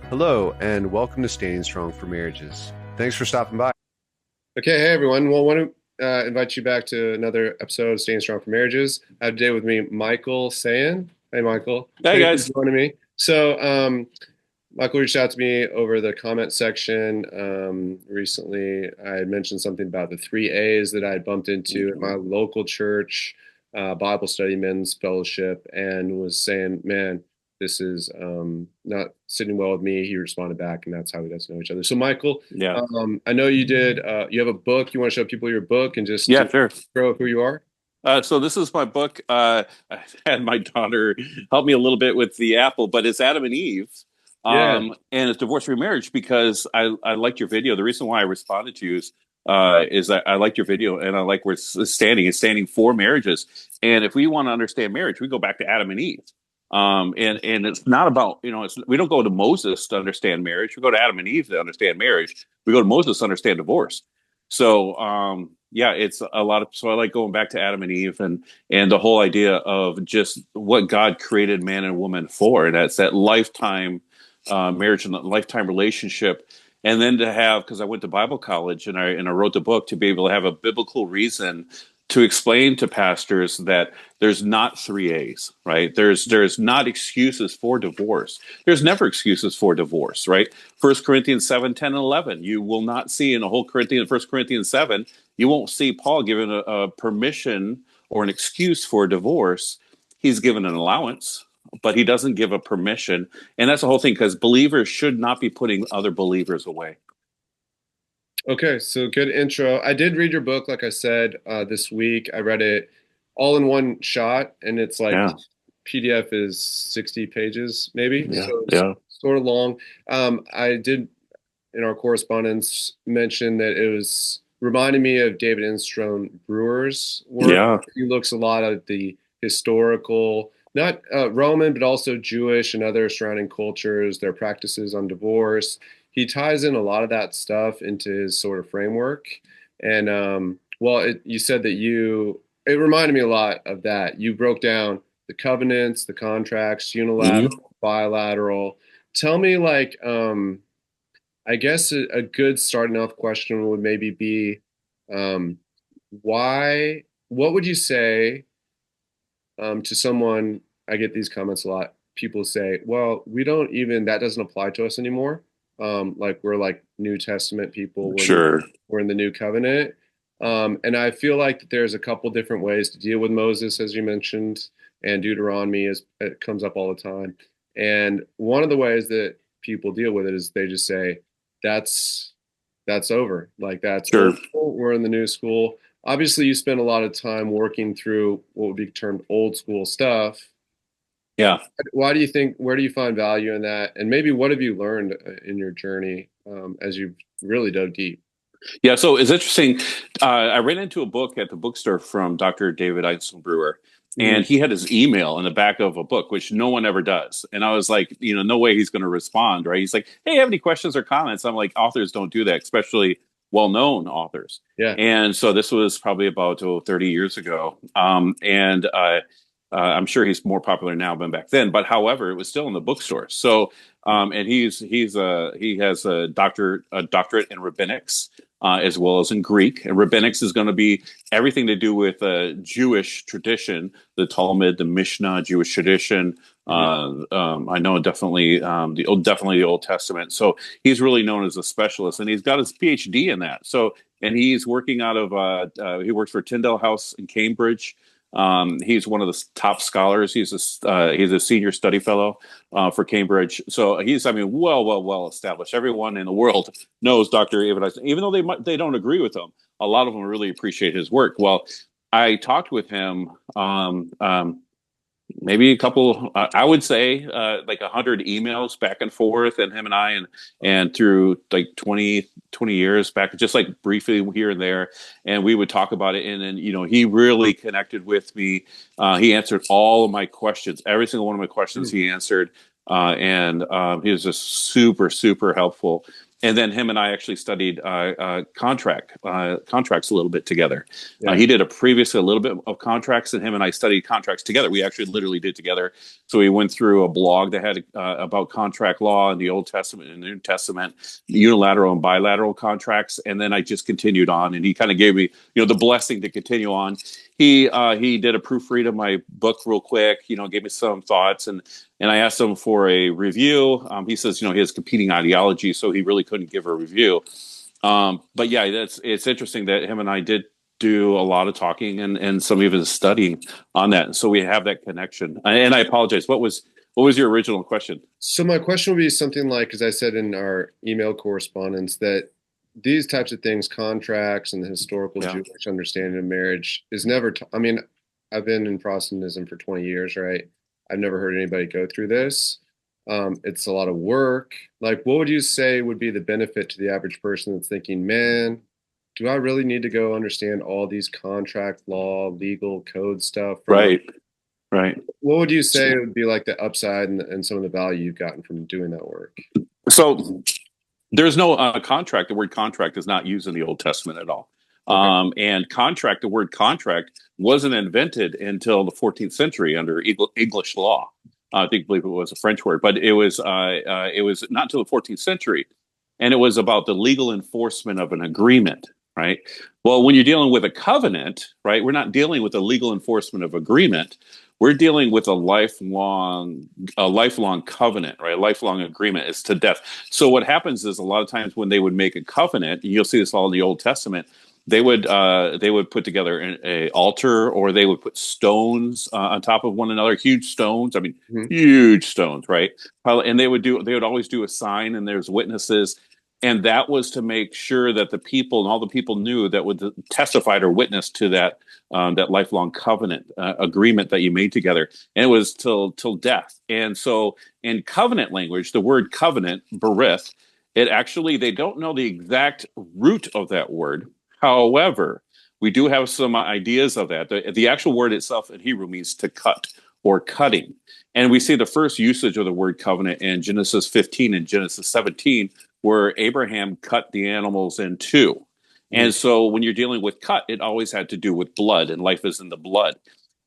Hello, and welcome to Staying Strong for Marriages. Thanks for stopping by. Okay, hey everyone. Well, I want to invite you back to another episode of Staying Strong for Marriages. I have today with me Michael Sayen. Hey, Michael. Hey Thanks for guys. joining me. Michael reached out to me over the comment section recently. I had mentioned something about the three A's that I had bumped into at my local church, Bible study, men's fellowship, and was saying, man, this is not sitting well with me. He responded back, and that's how we got to know each other. So, Michael, Yeah. I know you did. You have a book. You want to show people your book and just Yeah, sure. show who you are? So this is my book. I had my daughter help me a little bit with the Apple, but it's Adam and Eve, Yeah. and it's divorce-free marriage because I liked your video. The reason why I responded to you is that I liked your video and I like where it's standing. It's standing for marriages, and if we want to understand marriage, we go back to Adam and Eve. And it's not about we don't go to Moses to understand marriage. We go to Adam and Eve to understand marriage. We go to Moses to understand divorce. So yeah, it's a lot of so I like going back to Adam and Eve and the whole idea of just what God created man and woman for, and that's that lifetime marriage and lifetime relationship. And then to have, because I went to Bible college and I wrote the book to be able to have a biblical reason to explain to pastors that there's not three A's, right? There's not excuses for divorce. There's never excuses for divorce, right? 1 Corinthians 7, 10, and 11. You will not see in the whole Corinthians, 1 Corinthians 7, you won't see Paul given a permission or an excuse for divorce. He's given an allowance, but he doesn't give a permission. And that's the whole thing, because believers should not be putting other believers away. Okay, so good intro. I did read your book, like I said, this week. I read it all in one shot, and it's like Yeah, PDF is 60 pages, maybe. yeah, So it's yeah. sort of long. I did, in our correspondence, mention that it was reminding me of David Brewer's work. Yeah. He looks a lot at the historical, not Roman, but also Jewish and other surrounding cultures, their practices on divorce. He ties in a lot of that stuff into his sort of framework. And you said that it reminded me a lot of that. You broke down the covenants, the contracts, Mhm. unilateral, bilateral. Tell me, I guess a good starting off question would maybe be, um, what would you say to someone? I get these comments a lot. People say, well, that doesn't apply to us anymore. Like we're like New Testament people, Sure. we're in the new covenant. And I feel like that there's a couple different ways to deal with Moses, as you mentioned, and Deuteronomy it comes up all the time. And one of the ways that people deal with it is they just say, that's that's over. Like that's Sure. old school. We're in the new school. Obviously, you spend a lot of time working through what would be termed old school stuff. Yeah. Why do you think, where do you find value in that? And maybe what have you learned in your journey as you've really dove deep? Yeah, so it's interesting. I ran into a book at the bookstore from Dr. David Brewer, Mm, and he had his email in the back of a book, which no one ever does. And I was like, no way he's going to respond, right? He's like, hey, have any questions or comments? I'm like, authors don't do that, especially well-known authors. yeah. And so this was probably about 30 years ago. And I'm sure he's more popular now than back then. But however, it was still in the bookstore. So, and he has a doctorate in rabbinics as well as in Greek. And rabbinics is going to be everything to do with Jewish tradition, the Talmud, the Mishnah, Jewish tradition. I know definitely definitely the Old Testament. So he's really known as a specialist, and he's got his PhD in that. So, and he's working out of he works for Tyndale House in Cambridge. He's one of the top scholars. He's a senior study fellow for Cambridge. So he's, I mean, well established. Everyone in the world knows Dr. Even though they don't agree with him. A lot of them really appreciate his work. Well, I talked with him maybe a couple, I would say like 100 emails back and forth, and him and I, and through like 20 years back, just like briefly here and there. And we would talk about it. And then, he really connected with me. He answered all of my questions, every single one of my questions he answered. And he was just super, super helpful. And then him and I actually studied contracts a little bit together. Yeah. He did previously a little bit of contracts, and him and I studied contracts together. We actually literally did together. So we went through a blog that had about contract law in the Old Testament and the New Testament, unilateral and bilateral contracts, and then I just continued on. And he kind of gave me, the blessing to continue on. He did a proofread of my book real quick. Gave me some thoughts, and I asked him for a review. He says, he has competing ideologies, so he really couldn't give a review. But yeah, it's interesting that him and I did do a lot of talking and some of his studying on that. And so we have that connection. And I apologize. What was your original question? So my question would be something like, as I said in our email correspondence, that these types of things, contracts and the historical Jewish understanding of marriage is never, I've been in Protestantism for 20 years, right? I've never heard anybody go through this. It's a lot of work. Like, what would you say would be the benefit to the average person that's thinking, man, do I really need to go understand all these contract law, legal code stuff? Right. What would you say would be like the upside and some of the value you've gotten from doing that work? So there's no contract. The word contract is not used in the Old Testament at all. Okay. And the word contract wasn't invented until the 14th century under English law. I believe it was a French word, but it was not until the 14th century. And it was about the legal enforcement of an agreement, right? Well, when you're dealing with a covenant, right, we're not dealing with the legal enforcement of agreement. We're dealing with a lifelong covenant, right? A lifelong agreement. It's to death. So what happens is a lot of times when they would make a covenant, and you'll see this all in the Old Testament, they would put together an altar, or they would put stones on top of one another, huge stones. Huge stones, right? And they would always do a sign, and there's witnesses. And that was to make sure that the people and all the people knew that would testify or witness to that lifelong covenant agreement that you made together. And it was till death. And so in covenant language, the word covenant, berith, they don't know the exact root of that word. However, we do have some ideas of that. The actual word itself in Hebrew means to cut or cutting. And we see the first usage of the word covenant in Genesis 15 and Genesis 17, where Abraham cut the animals in two. And so when you're dealing with cut, it always had to do with blood, and life is in the blood.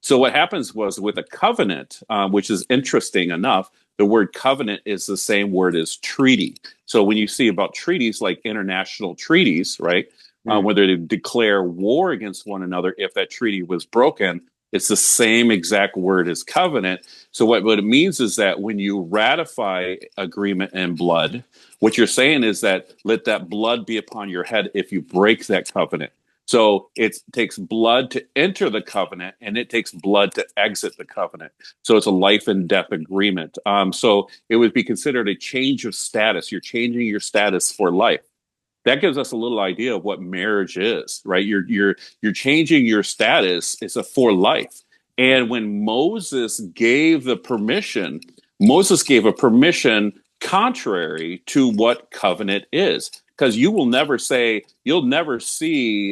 So what happens was with a covenant, which is interesting enough, the word covenant is the same word as treaty. So when you see about treaties like international treaties, right, whether they declare war against one another if that treaty was broken, it's the same exact word as covenant. So what it means is that when you ratify agreement in blood, what you're saying is that let that blood be upon your head if you break that covenant. So it takes blood to enter the covenant, and it takes blood to exit the covenant. So it's a life and death agreement. So it would be considered a change of status. You're changing your status for life. That gives us a little idea of what marriage is, right? You're changing your status. It's for life. And when Moses gave a permission contrary to what covenant is. Because you'll never see,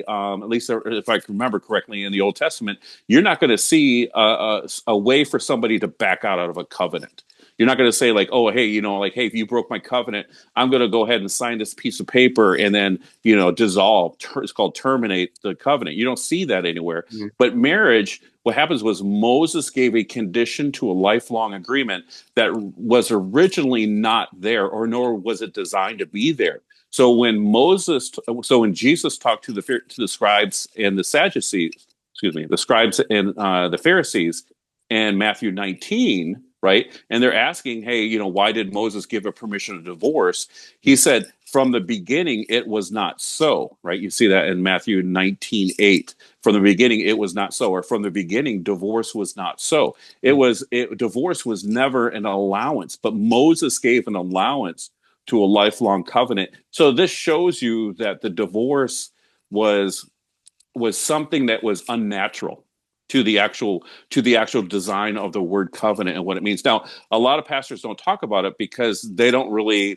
at least if I remember correctly in the Old Testament, you're not going to see a way for somebody to back out of a covenant. You're not going to say like, oh, hey, hey, if you broke my covenant, I'm going to go ahead and sign this piece of paper and then, dissolve. It's called terminate the covenant. You don't see that anywhere. Mm-hmm. But marriage, what happens was Moses gave a condition to a lifelong agreement that was originally not there, or nor was it designed to be there. So when Jesus talked to the scribes and the Sadducees, the scribes and the Pharisees in Matthew 19, right? And they're asking, hey, why did Moses give a permission to divorce? He said, from the beginning, it was not so, right? You see that in Matthew 19:8. From the beginning, it was not so. Or from the beginning, divorce was not so. Divorce was never an allowance, but Moses gave an allowance to a lifelong covenant. So this shows you that the divorce was something that was unnatural to the actual design of the word covenant and what it means. Now, a lot of pastors don't talk about it because they don't really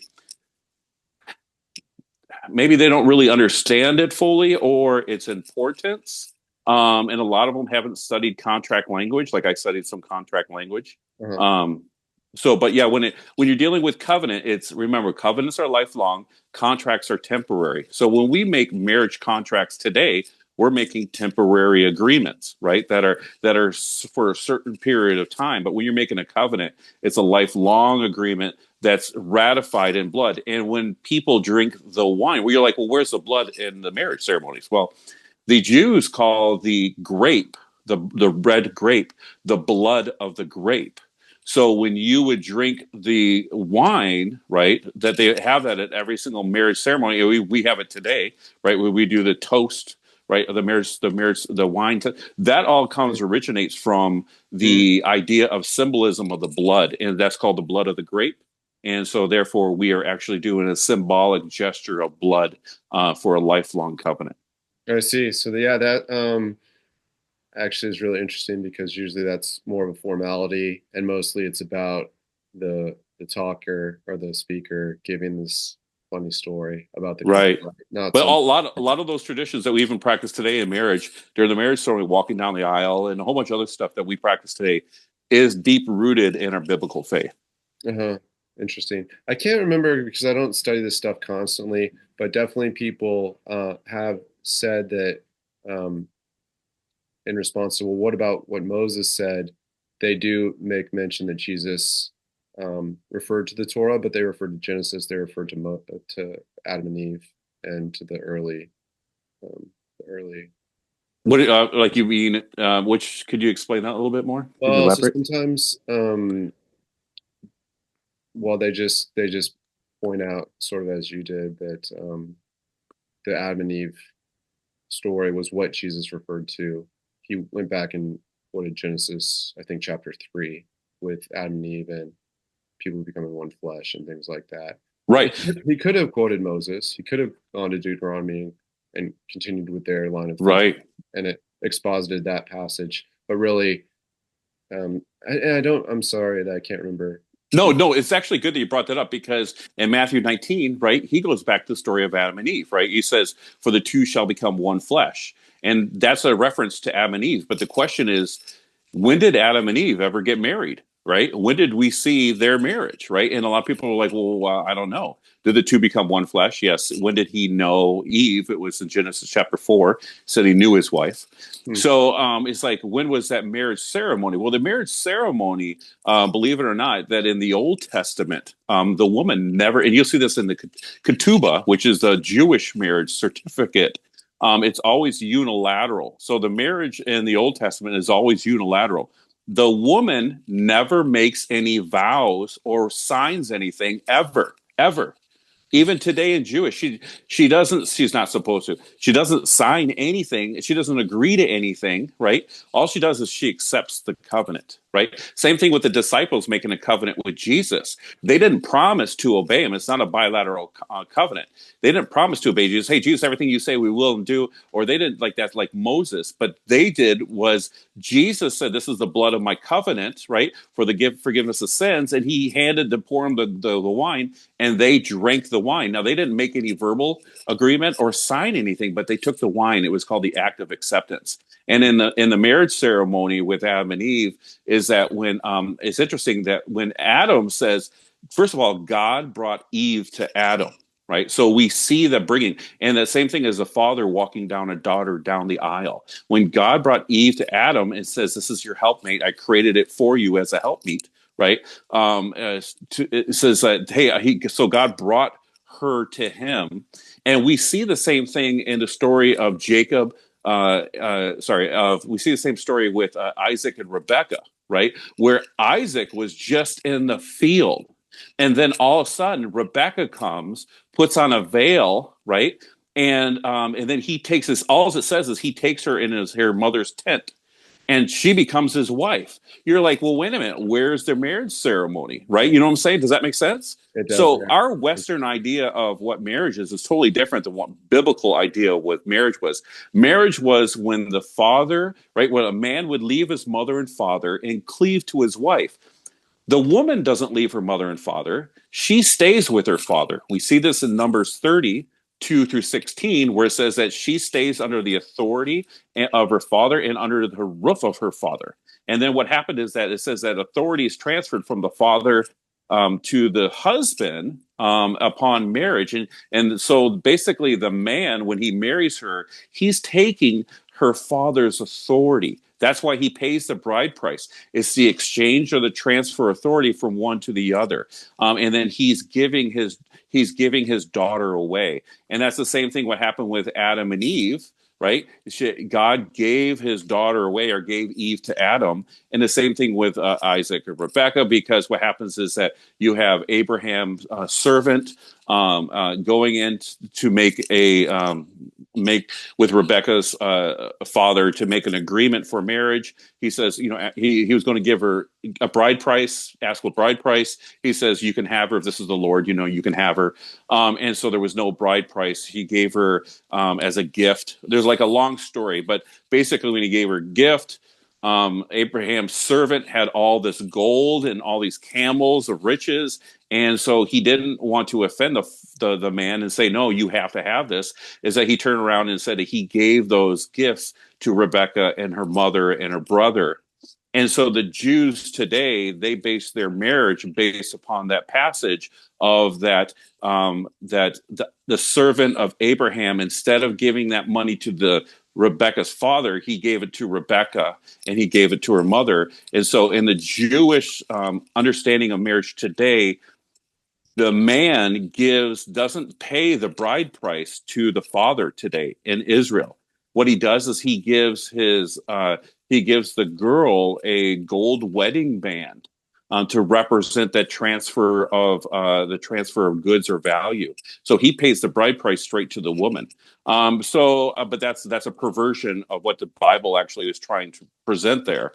understand it fully or its importance. And a lot of them haven't studied contract language. Like I studied some contract language. Uh-huh. So, but yeah, when you're dealing with covenant, it's remember covenants are lifelong, contracts are temporary. So when we make marriage contracts today, we're making temporary agreements, right? That are for a certain period of time. But when you're making a covenant, it's a lifelong agreement that's ratified in blood. And when people drink the wine, well, you're like, well, where's the blood in the marriage ceremonies? Well, the Jews call the grape, the red grape, the blood of the grape. So when you would drink the wine, right, that they have that at every single marriage ceremony, we have it today, right, where we do the toast, right, the wine, that all originates from the idea of symbolism of the blood, and that's called the blood of the grape. And so therefore we are actually doing a symbolic gesture of blood for a lifelong covenant. I see. So yeah, that actually is really interesting because usually that's more of a formality, and mostly it's about the talker or the speaker giving this funny story about the Right. not But some. a lot of those traditions that we even practice today in marriage, during the marriage ceremony, walking down the aisle, and a whole bunch of other stuff that we practice today, is deep rooted in our biblical faith. Uh-huh. Interesting. I can't remember because I don't study this stuff constantly, but definitely people have said that in response to, well, what about what Moses said? They do make mention that Jesus referred to the Torah, but they referred to Genesis. They referred to Adam and Eve and to the early. What like you mean? Which could you explain that a little bit more? Can you Well, so elaborate? sometimes, well, they just point out, sort of as you did, that the Adam and Eve story was what Jesus referred to. He went back and quoted Genesis, I think chapter 3, with Adam and Eve and people becoming one flesh and things like that. Right. He could have quoted Moses. He could have gone to Deuteronomy and continued with their line of thinking, Right. and it exposited that passage. But really, I'm sorry that I can't remember. No, it's actually good that you brought that up because in Matthew 19, right, he goes back to the story of Adam and Eve, right? He says, for the two shall become one flesh. And that's a reference to Adam and Eve. But the question is, when did Adam and Eve ever get married, right? When did we see their marriage, right? And a lot of people are like, well, I don't know. Did the two become one flesh? Yes. When did he know Eve? It was in Genesis chapter 4, said he knew his wife. So it's like, when was that marriage ceremony? Well, the marriage ceremony, believe it or not, that in the Old Testament, the woman never, and you'll see this in the ketubah, which is the Jewish marriage certificate. It's always unilateral. So the marriage in the Old Testament is always unilateral. The woman never makes any vows or signs anything ever, ever. Even today in Jewish, she doesn't. She's not supposed to. She doesn't sign anything. She doesn't agree to anything. Right. All she does is she accepts the covenant. Right. Same thing with the disciples making a covenant with Jesus. They didn't promise to obey him. It's not a bilateral covenant. They didn't promise to obey Jesus. Hey, Jesus, everything you say we will and do. Or they didn't like that, like Moses. But they did was Jesus said, "This is the blood of my covenant." Right, for the forgiveness of sins, and he handed to pour him the wine, and they drank the wine. Now, they didn't make any verbal agreement or sign anything, but they took the wine. It was called the act of acceptance. And in the marriage ceremony with Adam and Eve is that when it's interesting that when Adam says, first of all, God brought Eve to Adam, right? So we see the bringing, and the same thing as a father walking down a daughter down the aisle. When God brought Eve to Adam and says, "This is your helpmate. I created it for you as a helpmeet." Right? It says that, hey, so God brought her to him. And we see the same thing in the story of Jacob. We see the same story with Isaac and Rebekah, right? Where Isaac was just in the field. And then all of a sudden, Rebekah comes, puts on a veil, right? And then he takes this, all it says is he takes her in her mother's tent. And she becomes his wife. You're like, well, wait a minute. Where's their marriage ceremony? Right? You know what I'm saying? Does that make sense? It does, So yeah. our Western idea of what marriage is totally different than what biblical idea of what marriage was. Marriage was when the father, right, when a man would leave his mother and father and cleave to his wife. The woman doesn't leave her mother and father. She stays with her father. We see this in Numbers 32 through 16, where it says that she stays under the authority of her father and under the roof of her father. And then what happened is that it says that authority is transferred from the father to the husband upon marriage. And so basically, the man, when he marries her, he's taking her father's authority. That's why he pays the bride price. It's the exchange or the transfer authority from one to the other. And then he's giving his daughter away. And that's the same thing what happened with Adam and Eve, right? God gave his daughter away, or gave Eve to Adam. And the same thing with Isaac or Rebecca, because what happens is that you have Abraham's servant going in to make with Rebecca's father to make an agreement for marriage. He says, he was going to give her a bride price, ask what bride price. He says, you can have her if this is the Lord, you can have her. And so there was no bride price. He gave her as a gift. There's like a long story, but basically when he gave her gift, Abraham's servant had all this gold and all these camels of riches. And so he didn't want to offend the man and say, no, you have to have this. Is that he turned around and said that he gave those gifts to Rebecca and her mother and her brother. And so the Jews today, they base their marriage based upon that passage of that, that the servant of Abraham, instead of giving that money to Rebecca's father, he gave it to Rebecca and he gave it to her mother. And so in the Jewish understanding of marriage today, the man doesn't pay the bride price to the father today in Israel. What he does is he gives the girl a gold wedding band to represent that transfer of goods or value. So he pays the bride price straight to the woman. But that's a perversion of what the Bible actually is trying to present there.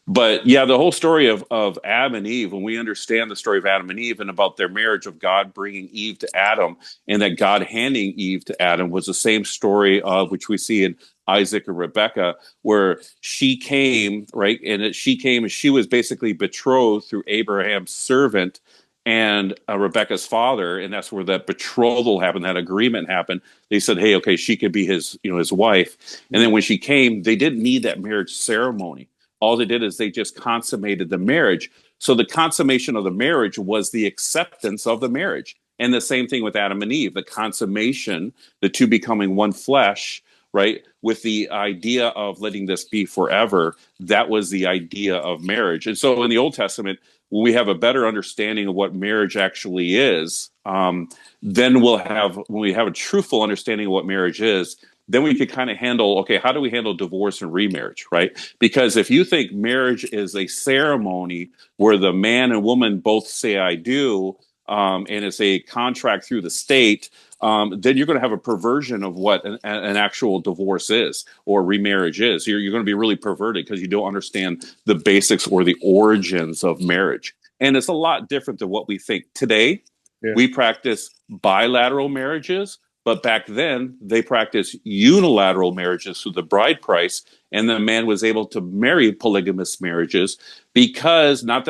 But yeah, the whole story of Adam and Eve, when we understand the story of Adam and Eve and about their marriage, of God bringing Eve to Adam and that God handing Eve to Adam, was the same story of which we see in Isaac and Rebecca, where she came, right? And she was basically betrothed through Abraham's servant and Rebecca's father. And that's where that betrothal happened, that agreement happened. They said, hey, okay, she could be his wife. And then when she came, they didn't need that marriage ceremony. All they did is they just consummated the marriage. So the consummation of the marriage was the acceptance of the marriage. And the same thing with Adam and Eve, the consummation, the two becoming one flesh, right? With the idea of letting this be forever. That was the idea of marriage. And so in the Old Testament, when we have a better understanding of what marriage actually is, then when we have a truthful understanding of what marriage is, then we could kind of handle, okay, how do we handle divorce and remarriage, right? Because if you think marriage is a ceremony where the man and woman both say I do, and it's a contract through the state, then you're going to have a perversion of what an actual divorce is or remarriage is. You're going to be really perverted because you don't understand the basics or the origins of marriage. And it's a lot different than what we think today. Yeah. We practice bilateral marriages, but back then they practiced unilateral marriages through the bride price. And the man was able to marry polygamous marriages because not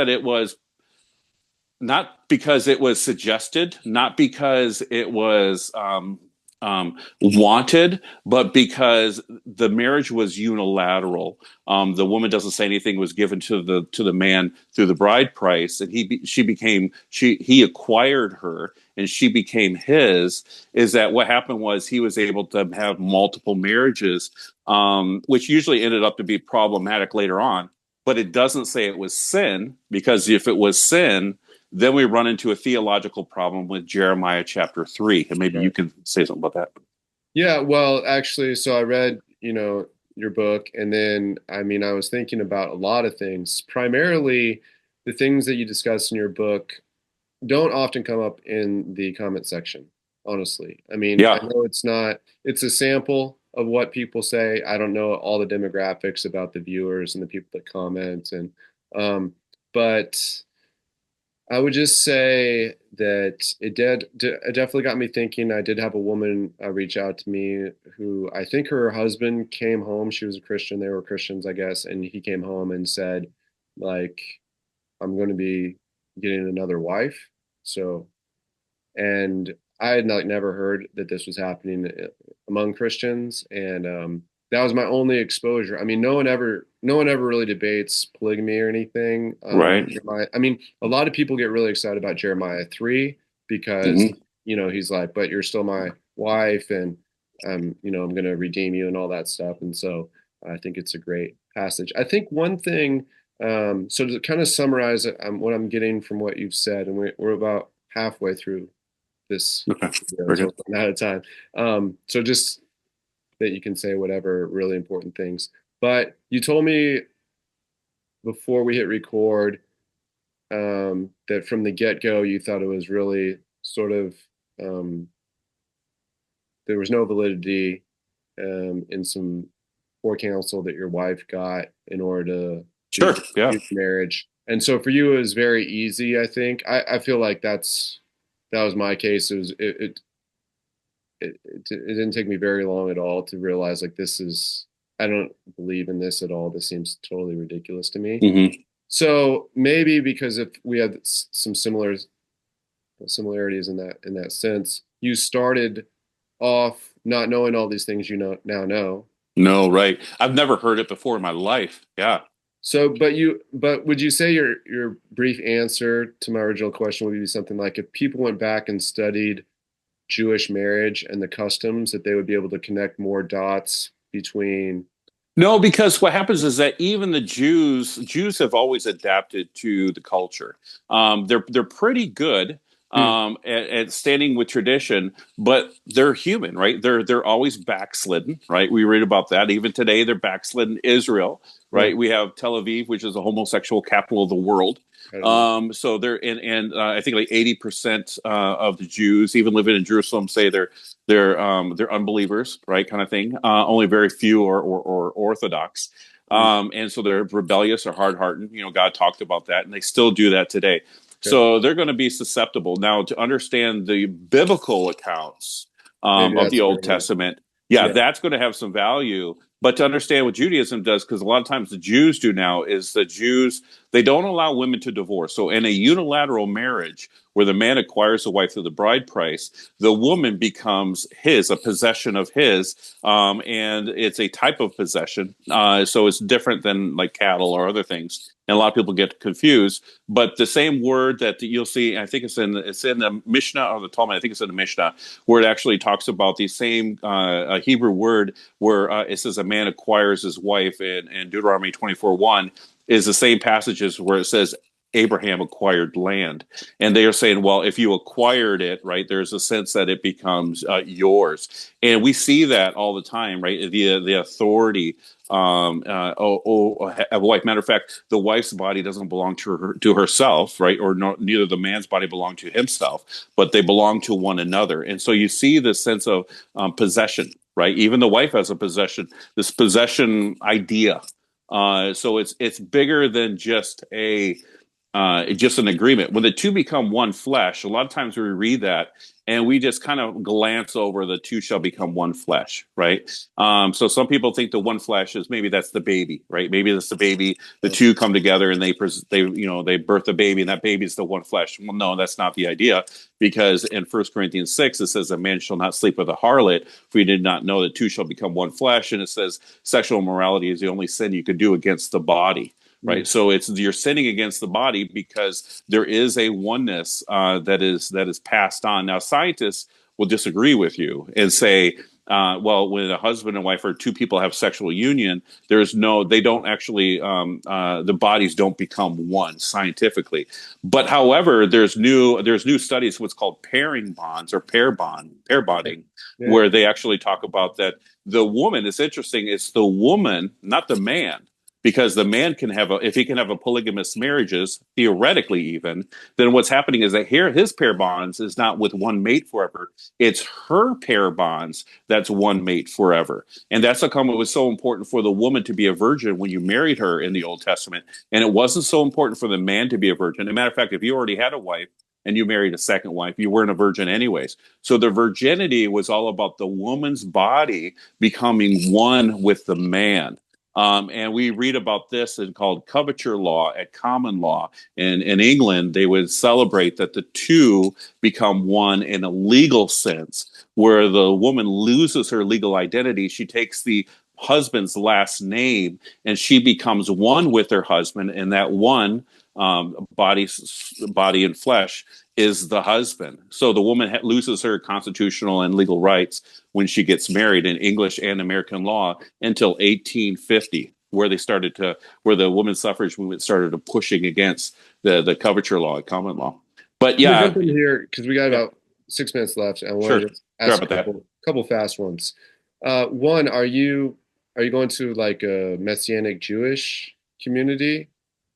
because it was suggested, not because it was wanted, but because the marriage was unilateral. The woman doesn't say anything was given to the man through the bride price, and he acquired her, and she became his. Is that what happened? Was he was able to have multiple marriages, which usually ended up to be problematic later on. But it doesn't say it was sin, because if it was sin, then we run into a theological problem with Jeremiah chapter 3. And maybe you can say something about that. Yeah, well, actually, so I read, your book, and then, I was thinking about a lot of things. Primarily, the things that you discuss in your book don't often come up in the comment section, honestly. I know it's a sample of what people say. I don't know all the demographics about the viewers and the people that comment, but I would just say that it definitely got me thinking. I did have a woman reach out to me who, I think her husband came home. She was a Christian. They were Christians, I guess. And he came home and said, like, I'm going to be getting another wife. So, and I had never heard that this was happening among Christians. And that was my only exposure. I mean, no one ever really debates polygamy or anything. Right. I mean, a lot of people get really excited about Jeremiah 3 because, Hmm. he's like, but you're still my wife, and I'm going to redeem you and all that stuff. And so I think it's a great passage. I think one thing, so to kind of summarize it, what I'm getting from what you've said, and we're about halfway through this Okay. video, Very so good. I'm out of time. So just that you can say whatever really important things. But you told me before we hit record that from the get-go you thought it was really sort of there was no validity in some poor counsel that your wife got in order to Sure. Yeah. do marriage. And so for you, it was very easy. I think I feel like that was my case. It didn't take me very long at all to realize like I don't believe in this at all. This seems totally ridiculous to me. Hmm. So maybe because if we had some similarities in that sense, you started off not knowing all these things now know. No, right. I've never heard it before in my life. Yeah. So, but would you say your brief answer to my original question would be something like, if people went back and studied Jewish marriage and the customs, that they would be able to connect more dots between? No, because what happens is that even the Jews have always adapted to the culture. They're pretty good Hmm. at standing with tradition, but they're human, right? They're always backslidden, right? We read about that even today. They're backslidden. Israel, Yeah, right? We have Tel Aviv, which is the homosexual capital of the world. I don't know. So they're and I think like 80% of the Jews, even living in Jerusalem, say they're unbelievers, right? Kind of thing. Only very few or Orthodox. Hmm. And so they're rebellious or hard hardened. God talked about that, and they still do that today. Okay. So they're going to be susceptible. Now, to understand the biblical accounts Maybe of that's the where Old Testament, yeah, yeah. that's going to have some value. But to understand what Judaism does, because a lot of times the Jews do now, is the Jews, they don't allow women to divorce. So in a unilateral marriage where the man acquires the wife through the bride price, the woman becomes a possession of his, and it's a type of possession. So it's different than like cattle or other things. And a lot of people get confused. But the same word that you'll see, I think it's in the Mishnah or the Talmud. I think it's in the Mishnah, where it actually talks about the same Hebrew word where it says a man acquires his wife in Deuteronomy 24:1 is the same passages where it says Abraham acquired land. And they are saying, well, if you acquired it, right, there's a sense that it becomes yours. And we see that all the time, right? The authority of a wife. Matter of fact, the wife's body doesn't belong to herself, right? Or neither the man's body belong to himself, but they belong to one another. And so you see this sense of possession, right? Even the wife has a possession, this possession idea. So it's bigger than just an agreement. When the two become one flesh, a lot of times we read that and we just kind of glance over the two shall become one flesh, right? So some people think the one flesh is maybe that's the baby, right? Maybe that's the baby. The two come together and they birth a baby, and that baby is the one flesh. Well, no, that's not the idea, because in 1 Corinthians 6 it says a man shall not sleep with a harlot, for he did not know that two shall become one flesh, and it says sexual immorality is the only sin you could do against the body. Right, so you're sinning against the body because there is a oneness that is passed on. Now, scientists will disagree with you and say, well, when a husband and wife or two people have sexual union, they don't actually, the bodies don't become one scientifically. But however, there's new studies, what's called pairing bonds or pair bonding, Yeah. where they actually talk about that the woman. It's interesting. It's the woman, not the man. Because the man if he can have a polygamous marriages, theoretically even, then what's happening is that here his pair bonds is not with one mate forever. It's her pair bonds that's one mate forever. And that's how come it was so important for the woman to be a virgin when you married her in the Old Testament. And it wasn't so important for the man to be a virgin. As a matter of fact, if you already had a wife and you married a second wife, you weren't a virgin anyways. So the virginity was all about the woman's body becoming one with the man. And we read about this in called coverture law at common law. In England, they would celebrate that the two become one in a legal sense, where the woman loses her legal identity. She takes the husband's last name, and she becomes one with her husband, and that one body and flesh is the husband. So the woman loses her constitutional and legal rights when she gets married in English and American law until 1850, where the women's suffrage movement started pushing against the coverture law, common law. But Let me yeah, jump in here because we got about 6 minutes left. I wanted to ask a couple fast ones. One, are you going to like a Messianic Jewish community?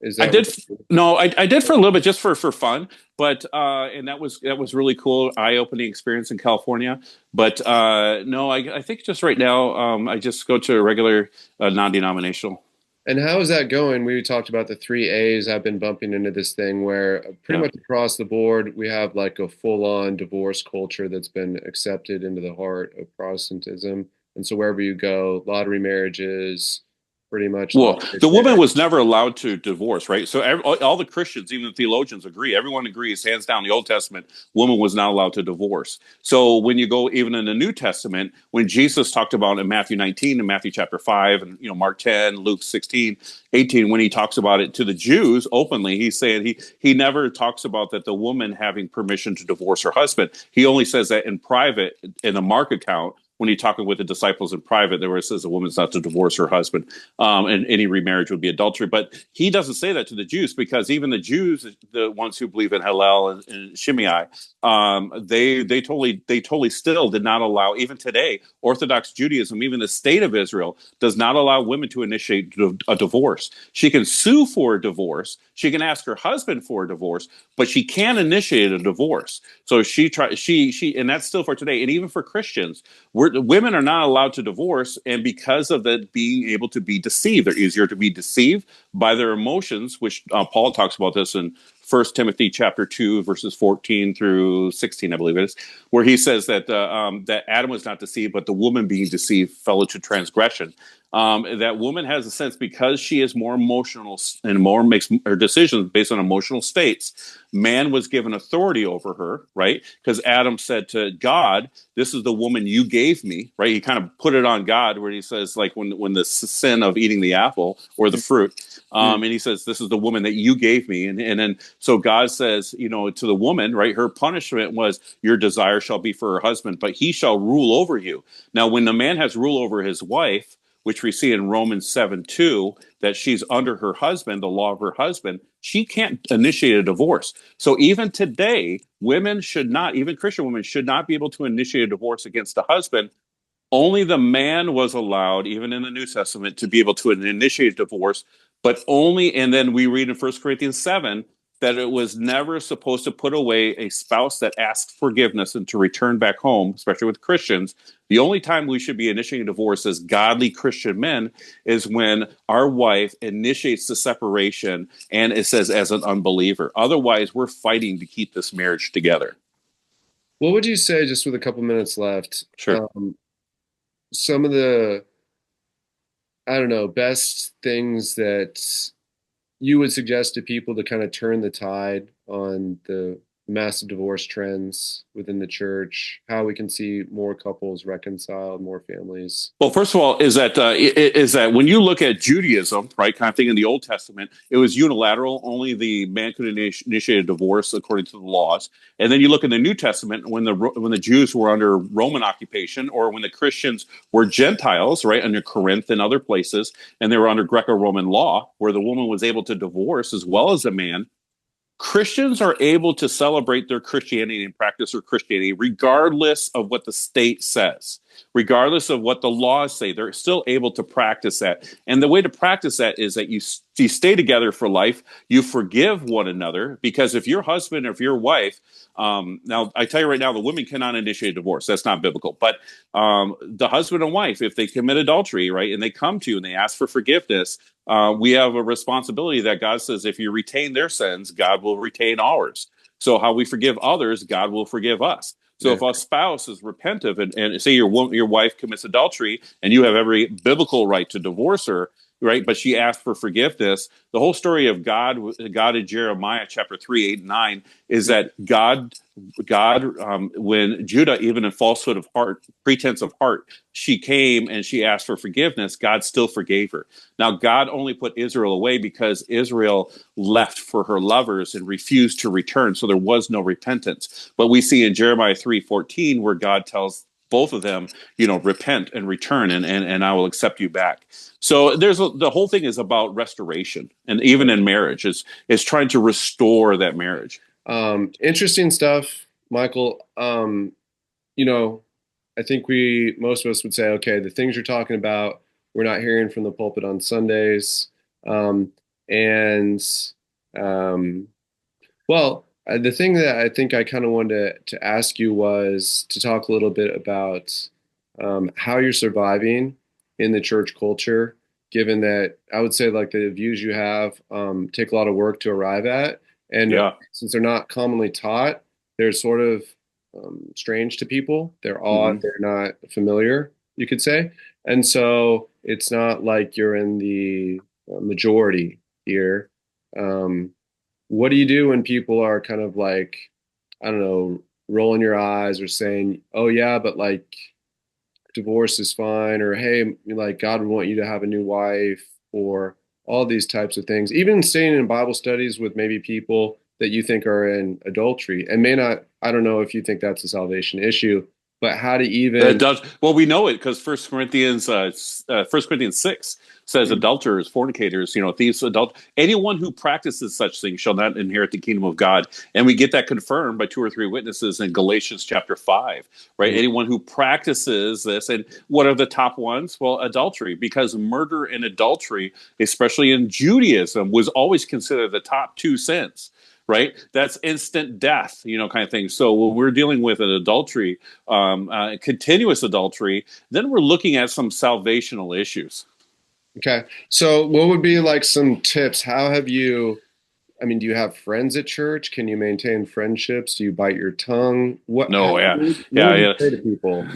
Is that I did for a little bit, just for fun, but and that was really cool, eye-opening experience in California. But no, I think just right now I just go to a regular non-denominational. And how is that going? We talked about the 3 A's. I've been bumping into this thing where pretty much across the board, we have like a full-on divorce culture that's been accepted into the heart of Protestantism. And so wherever you go, lottery marriages, pretty much. Well, the woman was never allowed to divorce, right? So all the Christians, even the theologians, agree. Everyone agrees, hands down, the Old Testament, woman was not allowed to divorce. So when you go even in the New Testament, when Jesus talked about in Matthew 19 and Matthew chapter 5 and Mark 10, Luke 16, 18, when he talks about it to the Jews openly, he's saying he never talks about that the woman having permission to divorce her husband. He only says that in private in the Mark account. When he's talking with the disciples in private, there where it says a woman's not to divorce her husband, and any remarriage would be adultery. But he doesn't say that to the Jews, because even the Jews, the ones who believe in Hillel and Shimei, they totally still did not allow, even today, Orthodox Judaism, even the state of Israel, does not allow women to initiate a divorce. She can sue for a divorce. She can ask her husband for a divorce, but she can't initiate a divorce. So she and that's still for today. And even for Christians, women are not allowed to divorce, and because of that being able to be deceived, they're easier to be deceived by their emotions, which Paul talks about this in 1 Timothy chapter 2, verses 14 through 16, I believe it is, where he says that that Adam was not deceived, but the woman being deceived fell into transgression. That woman has a sense, because she is more emotional and more makes her decisions based on emotional states. Man was given authority over her, right? Because Adam said to God, "This is the woman you gave me," right? He kind of put it on God, where he says, like when the sin of eating the apple or the fruit, and he says, "This is the woman that you gave me," and then so God says, to the woman, right? Her punishment was, "Your desire shall be for her husband, but he shall rule over you." Now, when the man has rule over his wife, which we see in Romans 7:2, that she's under her husband, the law of her husband, she can't initiate a divorce. So even today, women should not, even Christian women should not be able to initiate a divorce against a husband. Only the man was allowed, even in the New Testament, to be able to initiate a divorce, but only, and then we read in 1 Corinthians 7, that it was never supposed to put away a spouse that asks forgiveness and to return back home, especially with Christians. The only time we should be initiating divorce as godly Christian men is when our wife initiates the separation, and it says as an unbeliever. Otherwise, we're fighting to keep this marriage together. What would you say, just with a couple minutes left? Sure. Some of the, I don't know, best things that you would suggest to people to kind of turn the tide on the massive divorce trends within the church, how we can see more couples reconciled, more families? Well, first of all, is that when you look at Judaism, right, kind of thing in the Old Testament, it was unilateral. Only the man could initiate a divorce according to the laws. And then you look in the New Testament, when the Jews were under Roman occupation, or when the Christians were Gentiles, right, under Corinth and other places, and they were under Greco-Roman law, where the woman was able to divorce as well as the man. Christians are able to celebrate their Christianity and practice their Christianity regardless of what the state says, regardless of what the laws say. They're still able to practice that. And the way to practice that is that you stay together for life. You forgive one another, because if your husband or if your wife, now I tell you right now, the women cannot initiate divorce. That's not biblical. But the husband and wife, if they commit adultery, right, and they come to you and they ask for forgiveness, we have a responsibility that God says, if you retain their sins, God will retain ours. So how we forgive others, God will forgive us. So if a spouse is repentant and say your wife commits adultery and you have every biblical right to divorce her, right? But she asked for forgiveness. The whole story of God in Jeremiah chapter 3, 8, and 9 is that God, when Judah, even in falsehood of heart, pretense of heart, she came and she asked for forgiveness, God still forgave her. Now, God only put Israel away because Israel left for her lovers and refused to return. So there was no repentance. But we see in Jeremiah 3:14 where God tells both of them, repent and return, and I will accept you back. So the whole thing is about restoration, and even in marriage, is trying to restore that marriage. Interesting stuff, Michael. I think most of us would say, okay, the things you're talking about, we're not hearing from the pulpit on Sundays. And the thing that I think I kind of wanted to ask you was to talk a little bit about how you're surviving in the church culture, given that I would say like the views you have take a lot of work to arrive at. And since they're not commonly taught, they're sort of strange to people. They're odd. They're not familiar, you could say. And so it's not like you're in the majority here. What do you do when people are kind of like, I don't know, rolling your eyes or saying, oh yeah, but like divorce is fine, or hey, like God would want you to have a new wife, or all these types of things, even staying in Bible studies with maybe people that you think are in adultery and may not, I don't know if you think that's a salvation issue, but how to even... It does. Well, we know it because 1 Corinthians 6 says adulterers, fornicators, thieves, anyone who practices such things shall not inherit the kingdom of God. And we get that confirmed by 2 or 3 witnesses in Galatians chapter 5, right? Anyone who practices this. And what are the top ones? Well, adultery, because murder and adultery, especially in Judaism, was always considered the top 2 sins. Right? That's instant death, kind of thing. So when we're dealing with an adultery, continuous adultery, then we're looking at some salvational issues. Okay. So what would be like some tips? Do you have friends at church? Can you maintain friendships? Do you bite your tongue? What do you say to people?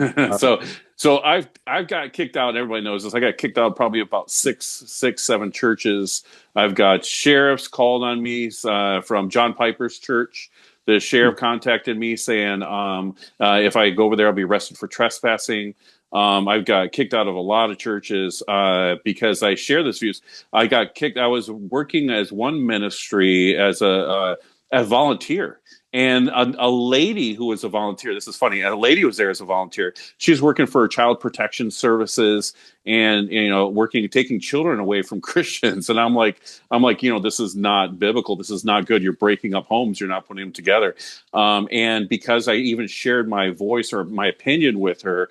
So I've got kicked out. Everybody knows this. I got kicked out probably about six, 7 churches. I've got sheriffs called on me from John Piper's church. The sheriff contacted me saying if I go over there, I'll be arrested for trespassing. I've got kicked out of a lot of churches because I share this views. I got kicked. I was working as one ministry as a volunteer. And a lady who was a volunteer, this is funny, a lady was there as a volunteer. She was working for Child Protection Services and, taking children away from Christians. And I'm like, this is not biblical. This is not good. You're breaking up homes. You're not putting them together. And because I even shared my voice or my opinion with her,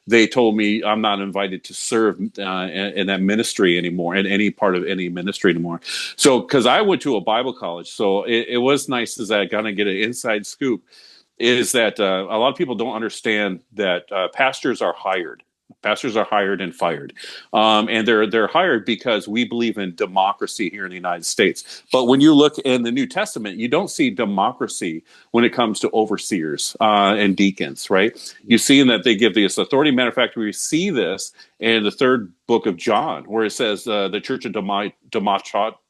they told me I'm not invited to serve in that ministry anymore, in any part of any ministry anymore. So, because I went to a Bible college, so it was nice as I kind of get an inside scoop, is that a lot of people don't understand that pastors are hired. Pastors are hired and fired, and they're hired because we believe in democracy here in the United States. But when you look in the New Testament, you don't see democracy when it comes to overseers and deacons, right? You see in that they give this authority. Matter of fact, we see this in the 3rd book of John, where it says the church of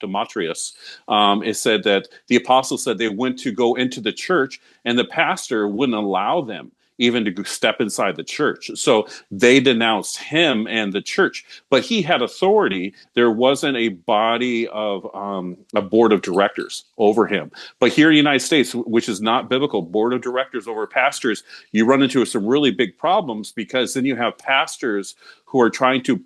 Demetrius. It said that the apostles said they went to go into the church, and the pastor wouldn't allow them even to step inside the church. So they denounced him and the church, but he had authority. There wasn't a body of a board of directors over him. But here in the United States, which is not biblical, board of directors over pastors, you run into some really big problems, because then you have pastors who are trying to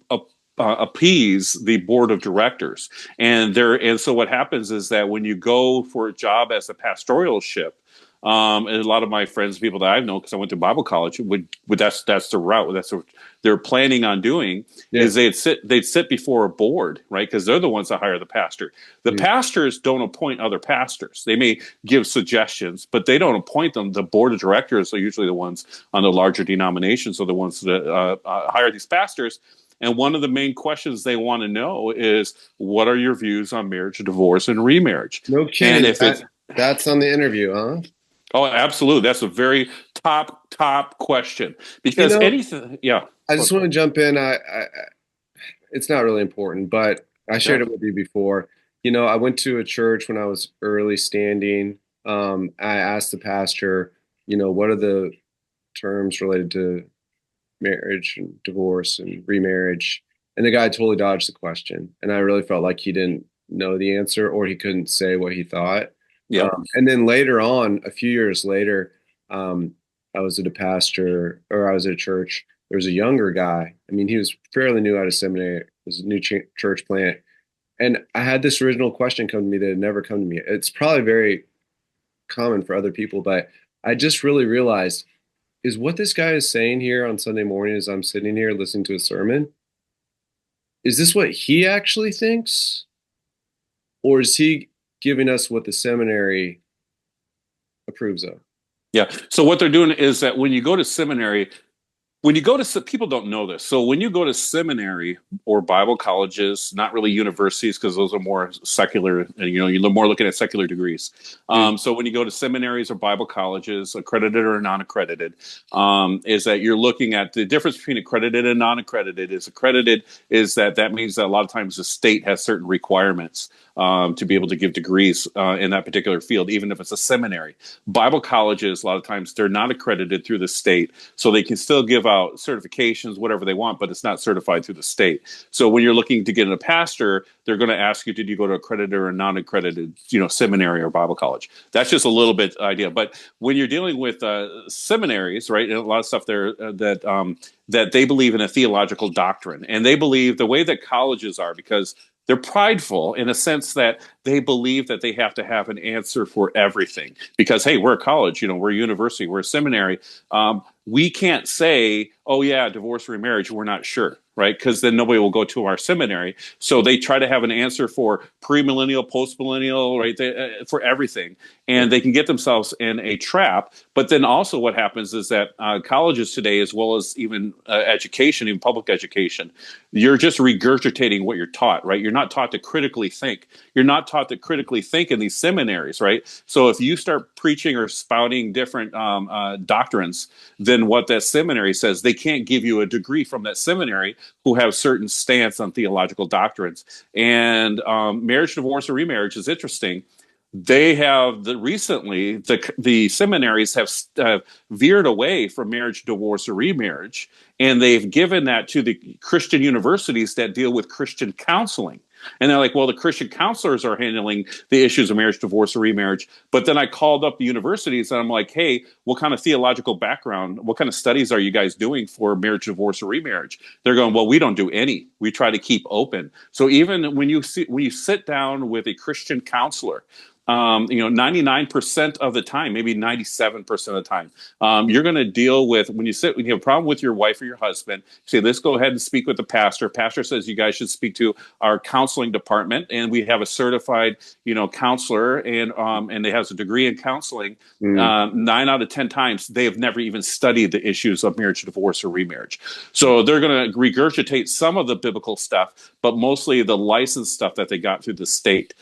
appease the board of directors. And so what happens is that when you go for a job as a pastoralship, and a lot of my friends, people that I've known, because I went to Bible college, that's the route. That's what they're planning on doing. Yeah. Is they'd sit before a board, right? Because they're the ones that hire the pastor. The pastors don't appoint other pastors. They may give suggestions, but they don't appoint them. The board of directors are usually the ones on the larger denominations, are the ones that hire these pastors. And one of the main questions they want to know is, what are your views on marriage, divorce, and remarriage? No kidding. And if that's on the interview, huh? Oh, absolutely. That's a very top question, because anything. Yeah. I just want to jump in. it's not really important, but I shared it with you before. I went to a church when I was early standing. I asked the pastor, what are the terms related to marriage and divorce and remarriage? And the guy totally dodged the question. And I really felt like he didn't know the answer or he couldn't say what he thought. Yep. And then later on, a few years later, I was at I was at a church. There was a younger guy. I mean, he was fairly new out of seminary. It was a new church plant. And I had this original question come to me that had never come to me. It's probably very common for other people, but I just really realized, is what this guy is saying here on Sunday morning as I'm sitting here listening to a sermon, is this what he actually thinks? Or is he giving us what the seminary approves of? Yeah. So what they're doing is that when you go to seminary, people don't know this. So when you go to seminary or Bible colleges, not really universities, because those are more secular, and you're more looking at secular degrees. So when you go to seminaries or Bible colleges, accredited or non-accredited, is that you're looking at the difference between accredited and non-accredited. Is accredited is that means that a lot of times the state has certain requirements to be able to give degrees in that particular field, even if it's a seminary. Bible colleges, a lot of times, they're not accredited through the state, so they can still give out certifications, whatever they want, but it's not certified through the state. So when you're looking to get a pastor, they're going to ask you, did you go to accredited or non-accredited, seminary or Bible college? That's just a little bit idea. But when you're dealing with seminaries, right, and a lot of stuff there that they believe in a theological doctrine, and they believe the way that colleges are, because they're prideful in a sense that they believe that they have to have an answer for everything. Because, hey, we're a college, we're a university, we're a seminary. We can't say, oh, yeah, divorce or remarriage, we're not sure, right? Because then nobody will go to our seminary. So they try to have an answer for premillennial, postmillennial, right, for everything. And they can get themselves in a trap. But then also what happens is that colleges today, as well as even education, even public education, you're just regurgitating what you're taught, right? You're not taught to critically think. You're not taught to critically think in these seminaries, right? So if you start preaching or spouting different doctrines than what that seminary says, they can't give you a degree from that seminary who have certain stance on theological doctrines. And marriage, divorce, or remarriage is interesting. They have recently the seminaries have veered away from marriage, divorce, or remarriage, and they've given that to the Christian universities that deal with Christian counseling. And they're like, well, the Christian counselors are handling the issues of marriage, divorce, or remarriage. But then I called up the universities and I'm like, hey, what kind of theological background, what kind of studies are you guys doing for marriage, divorce, or remarriage? They're going, well, we don't do any. We try to keep open. So even when you sit down with a Christian counselor, 99% of the time, maybe 97% of the time, you're going to deal with, when you have a problem with your wife or your husband, say, let's go ahead and speak with the pastor. Pastor says you guys should speak to our counseling department, and we have a certified, counselor, and they has a degree in counseling. 9 out of 10 times, they have never even studied the issues of marriage, divorce, or remarriage. So they're going to regurgitate some of the biblical stuff, but mostly the licensed stuff that they got through the state,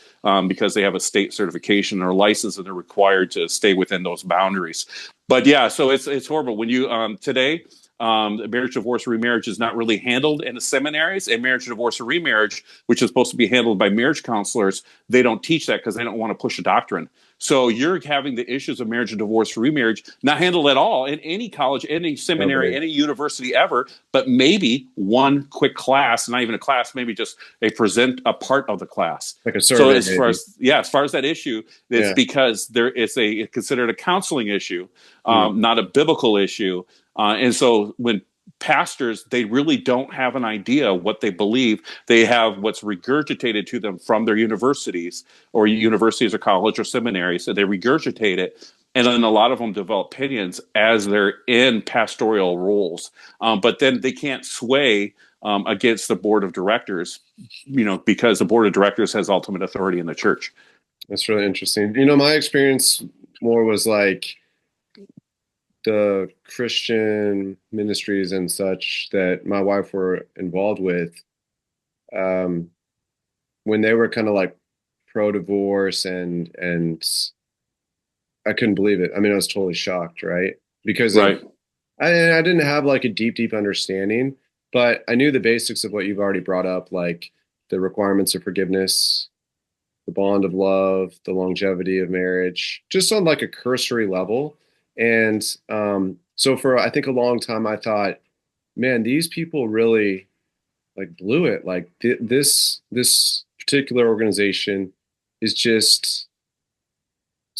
because they have a state certification or license and they're required to stay within those boundaries. But yeah, so it's horrible when you today. Marriage, divorce, or remarriage is not really handled in the seminaries, and marriage, divorce, or remarriage, which is supposed to be handled by marriage counselors, they don't teach that because they don't want to push a doctrine. So you're having the issues of marriage and divorce, or remarriage not handled at all in any college, any seminary, any university ever, but maybe one quick class, not even a class, maybe just present a part of the class. Like a survey. So as far as that issue, it's because it's considered a counseling issue, not a biblical issue. And so when pastors, they really don't have an idea what they believe. They have what's regurgitated to them from their universities or college or seminaries. So they regurgitate it. And then a lot of them develop opinions as they're in pastoral roles. But then they can't sway against the board of directors, because the board of directors has ultimate authority in the church. That's really interesting. My experience more was like the Christian ministries and such that my wife were involved with, when they were kind of like pro-divorce and I couldn't believe it. I mean, I was totally shocked, right? Because I didn't have like a deep understanding, but I knew the basics of what you've already brought up, like the requirements of forgiveness, the bond of love, the longevity of marriage, just on like a cursory level. And so for I think a long time I thought, man, these people really like blew it. Like this particular organization is just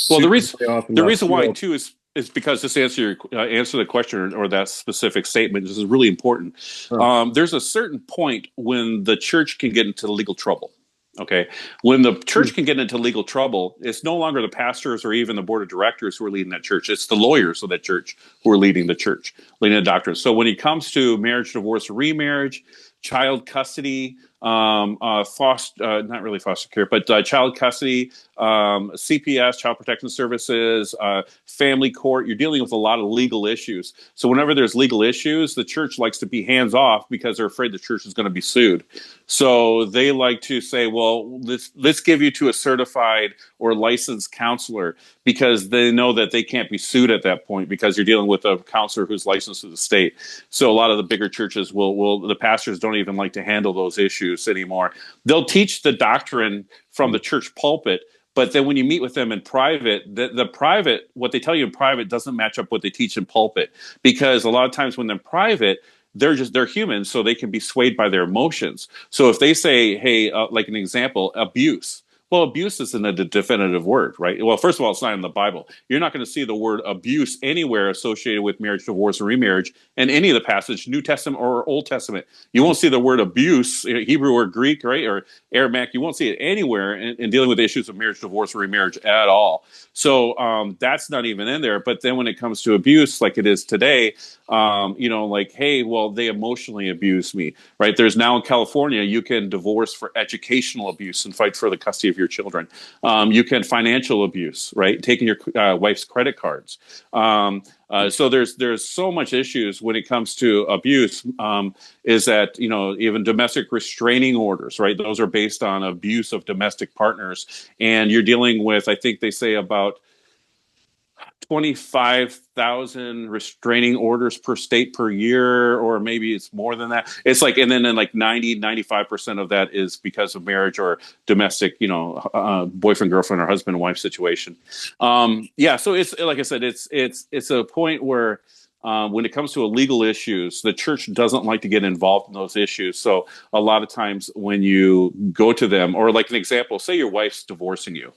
Well, super way off in the left reason why field. too is because this answer the question or that specific statement this is really important. Huh. There's a certain point when the church can get into legal trouble. Okay, when the church can get into legal trouble, it's no longer the pastors or even the board of directors who are leading that church. It's the lawyers of that church who are leading the church, leading the doctrine. So when it comes to marriage, divorce, remarriage, child custody, foster, not really foster care, but child custody, CPS, Child Protection Services, family court. You're dealing with a lot of legal issues. So whenever there's legal issues, the church likes to be hands off because they're afraid the church is going to be sued. So they like to say, well, let's give you to a certified or licensed counselor because they know that they can't be sued at that point because you're dealing with a counselor who's licensed to the state. So a lot of the bigger churches the pastors don't even like to handle those issues anymore. They'll teach the doctrine from the church pulpit, but then when you meet with them in private, the private, what they tell you in private doesn't match up what they teach in pulpit. Because a lot of times when they're private, they're humans, so they can be swayed by their emotions. So if they say, hey, like an example, abuse. Well, abuse isn't a definitive word, right? Well, first of all, it's not in the Bible. You're not going to see the word abuse anywhere associated with marriage, divorce, and remarriage in any of the passage, New Testament or Old Testament. You won't see the word abuse, Hebrew or Greek, right, or Aramaic. You won't see it anywhere in dealing with issues of marriage, divorce, or remarriage at all. So that's not even in there. But then when it comes to abuse, like it is today, like, hey, well, they emotionally abuse me, right? There's now in California, you can divorce for educational abuse and fight for the custody of your children. You can financial abuse, right? Taking your wife's credit cards. So there's so much issues when it comes to abuse. Is that even domestic restraining orders, right? Those are based on abuse of domestic partners, and you're dealing with, I think they say about 25,000 restraining orders per state per year, or maybe it's more than that. It's like, and then like 95% of that is because of marriage or domestic, boyfriend, girlfriend, or husband, wife situation. So it's, like I said, it's a point where, when it comes to legal issues, the church doesn't like to get involved in those issues. So a lot of times when you go to them, or like an example, say your wife's divorcing you,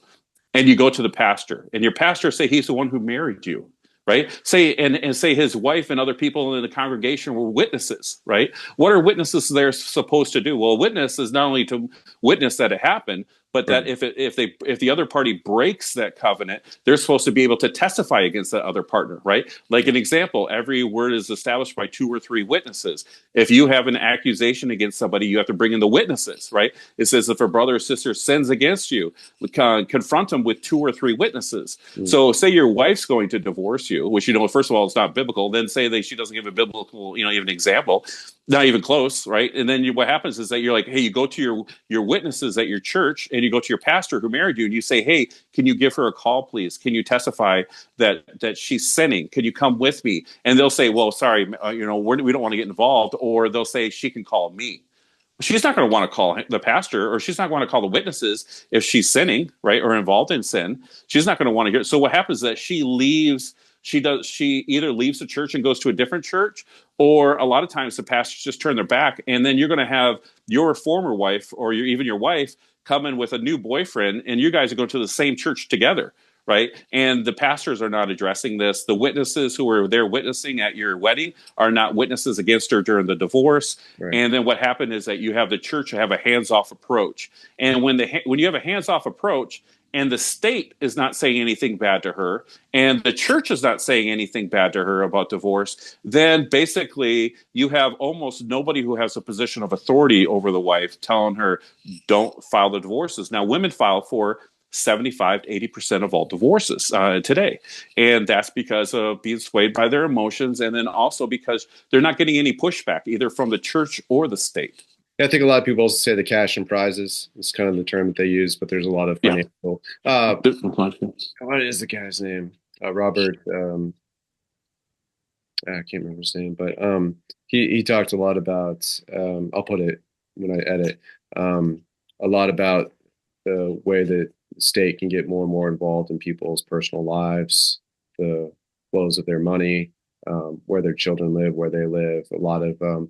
and you go to the pastor, and your pastor say he's the one who married you, right? Say and say his wife and other people in the congregation were witnesses, right? What are witnesses they're supposed to do? Well, a witness is not only to witness that it happened, but that if the other party breaks that covenant, they're supposed to be able to testify against that other partner, right? Like an example, every word is established by 2 or 3 witnesses. If you have an accusation against somebody, you have to bring in the witnesses, right? It says if a brother or sister sins against you, confront them with 2 or 3 witnesses. So say your wife's going to divorce you, which, first of all, it's not biblical. Then say that she doesn't give a biblical, even example, not even close, right? And then what happens is that you're like, hey, you go to your witnesses at your church, and you go to your pastor who married you, and you say, hey, can you give her a call, please? Can you testify that she's sinning? Can you come with me? And they'll say, well, sorry, we don't want to get involved. Or they'll say, she can call me. She's not going to want to call the pastor, or she's not going to call the witnesses if she's sinning, right, or involved in sin. She's not going to want to hear it. So what happens is that she leaves. She either leaves the church and goes to a different church, or a lot of times the pastors just turn their back, and then you're going to have your former wife or even your wife come in with a new boyfriend, and you guys are going to the same church together. Right. And the pastors are not addressing this. The witnesses who were there witnessing at your wedding are not witnesses against her during the divorce. Right. And then what happened is that you have the church have a hands-off approach. And when you have a hands-off approach, and the state is not saying anything bad to her, and the church is not saying anything bad to her about divorce, then basically you have almost nobody who has a position of authority over the wife telling her, don't file the divorces. Now, women file for 75 to 80% of all divorces today. And that's because of being swayed by their emotions, and then also because they're not getting any pushback either from the church or the state. I think a lot of people also say the cash and prizes is kind of the term that they use, but there's a lot of financial. What is the guy's name? Robert. I can't remember his name, but he talked a lot about I'll put it when I edit a lot about the way that the state can get more and more involved in people's personal lives, the flows of their money, where their children live, where they live. A lot of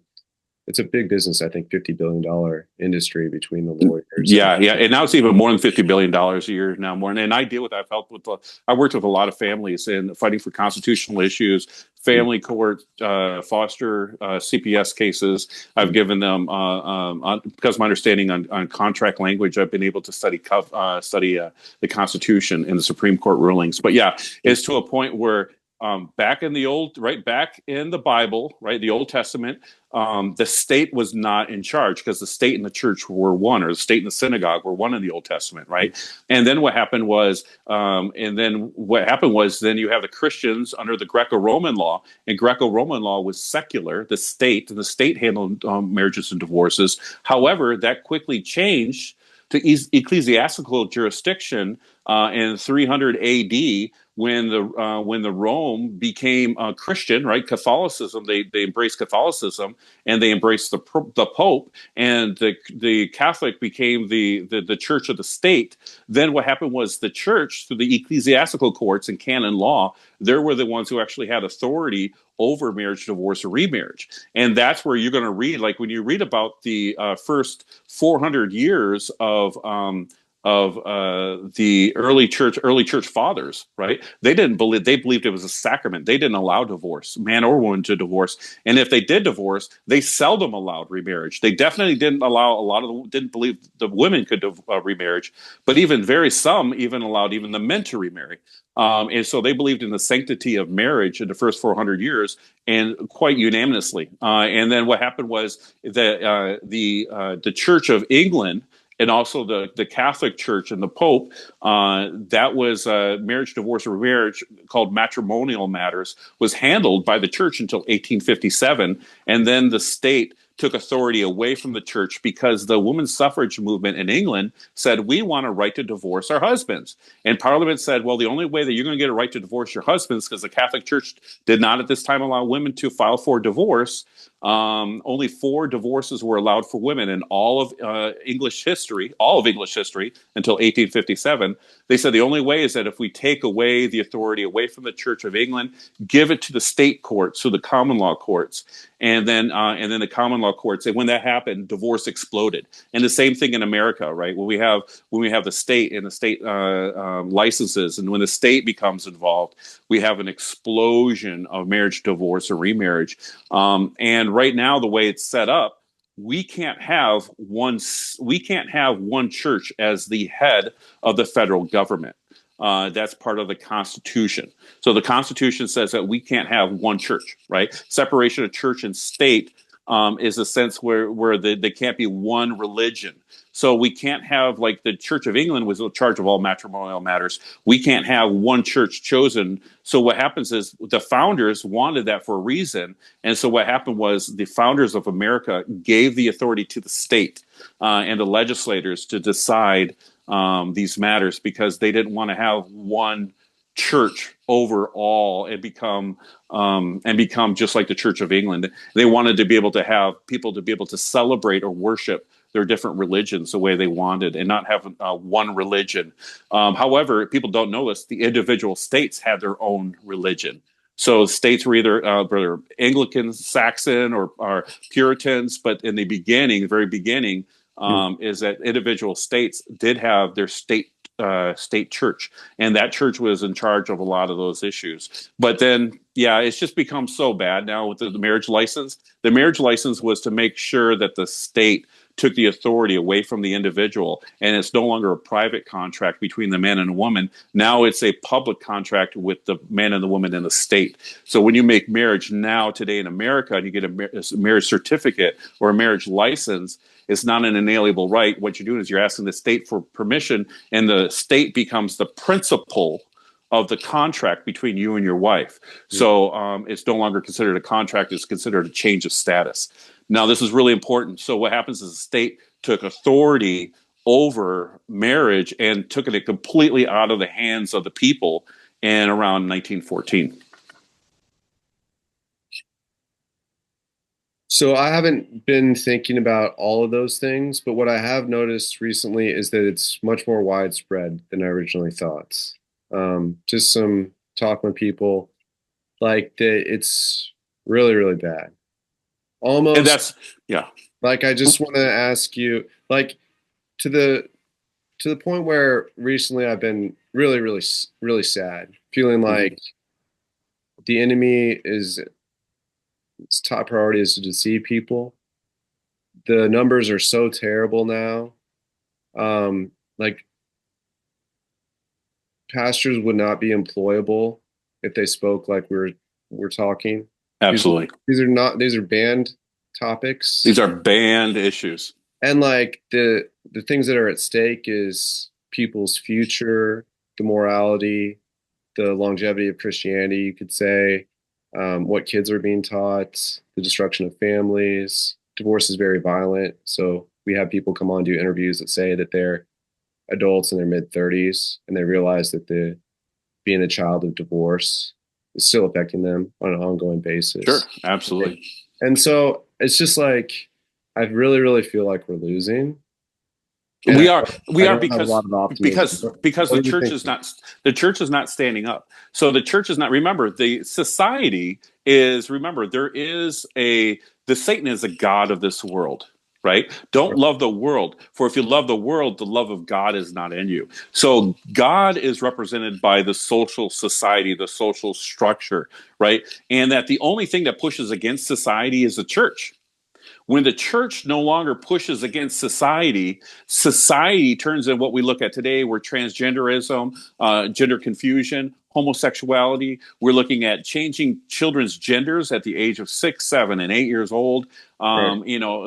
it's a big business. I think $50 billion industry between the lawyers. Yeah, yeah, and now it's even more than $50 billion a year now. More, and I deal with. I've helped with. I worked with a lot of families in fighting for constitutional issues, family court, foster, CPS cases. I've given them because of my understanding on contract language. I've been able to study the Constitution and the Supreme Court rulings. But yeah, it's to a point where back in the Bible, right, the Old Testament, the state was not in charge because the state and the church were one, or the state and the synagogue were one in the Old Testament, right? And then what happened was, then you have the Christians under the Greco-Roman law, and Greco-Roman law was secular. The state handled marriages and divorces. However, that quickly changed to ecclesiastical jurisdiction in 300 A.D. when the Rome became Christian, right? Catholicism. They embraced Catholicism, and they embraced the Pope, and the Catholic became the church of the state. Then what happened was the church, through the ecclesiastical courts and canon law, they were the ones who actually had authority over marriage, divorce, or remarriage. And that's where you're going to read, like when you read about the first 400 years of the early church fathers, right? They believed it was a sacrament. They didn't allow divorce, man or woman to divorce. And if they did divorce, they seldom allowed remarriage. They definitely didn't didn't believe the women could remarriage, but some even allowed even the men to remarry. And so they believed in the sanctity of marriage in the first 400 years, and quite unanimously. And then what happened was that the Church of England, and also the Catholic Church and the Pope, that was marriage, divorce, or remarriage, called matrimonial matters, was handled by the church until 1857. And then the state took authority away from the church because the women's suffrage movement in England said, we want a right to divorce our husbands. And Parliament said, well, the only way that you're going to get a right to divorce your husbands, because the Catholic Church did not at this time allow women to file for divorce. Only 4 divorces were allowed for women in all of English history until 1857. They said the only way is that if we take away the authority away from the Church of England, give it to the state courts, so the common law courts, and then the common law courts. And when that happened, divorce exploded. And the same thing in America, right? When we have the state and the state licenses, and when the state becomes involved, we have an explosion of marriage, divorce, or remarriage. And right now, the way it's set up, we can't have one church as the head of the federal government. That's part of the Constitution. So the Constitution says that we can't have one church, right? Separation of church and state is a sense where they can't be one religion. So we can't have, like, the Church of England was in charge of all matrimonial matters. We can't have one church chosen. So what happens is the founders wanted that for a reason. And so what happened was the founders of America gave the authority to the state and the legislators to decide these matters, because they didn't want to have one church over all and become just like the Church of England. They wanted to be able to have people to be able to celebrate or worship their different religions the way they wanted, and not have one religion. However, people don't know this, the individual states had their own religion. So states were either Anglican, Saxon, or Puritans. But in the very beginning, is that individual states did have their state church, and that church was in charge of a lot of those issues. But then, yeah, it's just become so bad now with the marriage license. The marriage license was to make sure that the state took the authority away from the individual, and it's no longer a private contract between the man and the woman. Now it's a public contract with the man and the woman in the state. So when you make marriage now today in America, and you get a marriage certificate or a marriage license, it's not an inalienable right. What you're doing is you're asking the state for permission, and the state becomes the principal of the contract between you and your wife. So it's no longer considered a contract, it's considered a change of status. Now, this is really important. So what happens is the state took authority over marriage and took it completely out of the hands of the people in around 1914. So I haven't been thinking about all of those things, but what I have noticed recently is that it's much more widespread than I originally thought. Just some talking with people, like that it's really, really bad. And Almost that's, yeah. like I just want to ask you, like to the point where recently I've been really, really, really sad, feeling Mhm. like the enemy is its top priority is to deceive people. The numbers are so terrible now. Like pastors would not be employable if they spoke like we're talking. These Absolutely. these are banned topics. These are banned issues. And like the things that are at stake is people's future, the morality, the longevity of Christianity, you could say, what kids are being taught, the destruction of families. Divorce is very violent. So we have people come on do interviews that say that they're adults in their mid 30s and they realize that the being a child of divorce is still affecting them on an ongoing Sure, basis. absolutely. And so it's just like I really, really feel like we're losing. And We are we I are don't have a lot of optimism. because What the do you church think? is not standing up. So the church is not, remember, the society is, remember, the Satan is a god of this world, right? Don't love the world, for if you love the world, the love of God is not in you. So God is represented by the social society, the social structure, right? And that the only thing that pushes against society is the church. When the church no longer pushes against society, society turns in what we look at today, where transgenderism, gender confusion, homosexuality. We're looking at changing children's genders at the age of 6, 7, and 8 years old. Right.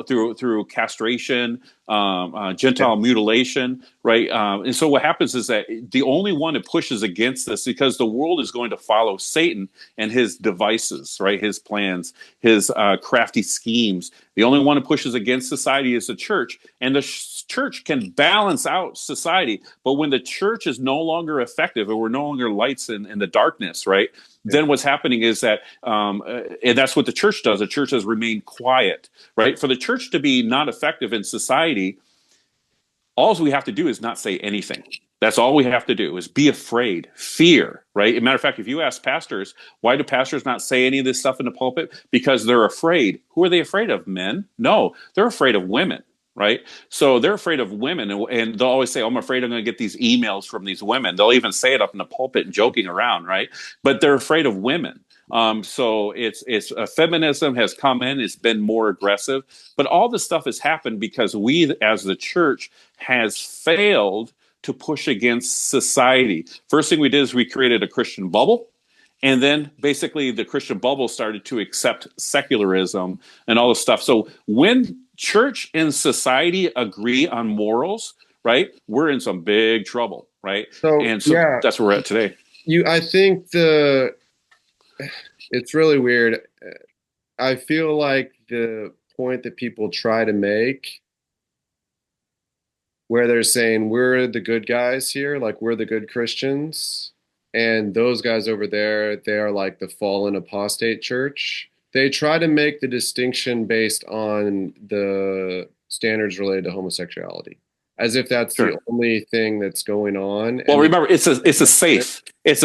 Through castration, Yeah. gentile mutilation, right? And so what happens is that the only one that pushes against this, because the world is going to follow Satan and his devices, right? His plans, his crafty schemes. The only one who pushes against society is the church, and the church can balance out society. But when the church is no longer effective, and we're no longer lights in the darkness, right? Yeah. Then what's happening is that, and that's what the church does. The church has remained quiet, right? For the church to be not effective in society, all we have to do is not say anything. That's all we have to do is be afraid, fear, right? As a matter of fact, if you ask pastors, why do pastors not say any of this stuff in the pulpit? Because they're afraid. Who are they afraid of? Men? No, they're afraid of women, right? So they're afraid of women. And they'll always say, oh, I'm afraid I'm going to get these emails from these women. They'll even say it up in the pulpit and joking around, right? But they're afraid of women. So it's feminism has come in, it's been more aggressive, but all this stuff has happened because we as the church has failed to push against society. First thing we did is we created a Christian bubble. And then basically the Christian bubble started to accept secularism and all this stuff. So when church and society agree on morals, right, we're in some big trouble, right? So And so yeah, that's where we're at today. I think it's really weird. I feel like the point that people try to make where they're saying we're the good guys here, like we're the good Christians, and those guys over there, they are like the fallen apostate church. They try to make the distinction based on the standards related to homosexuality, as if that's the Sure. only thing that's going on. Well, And they, remember, it's a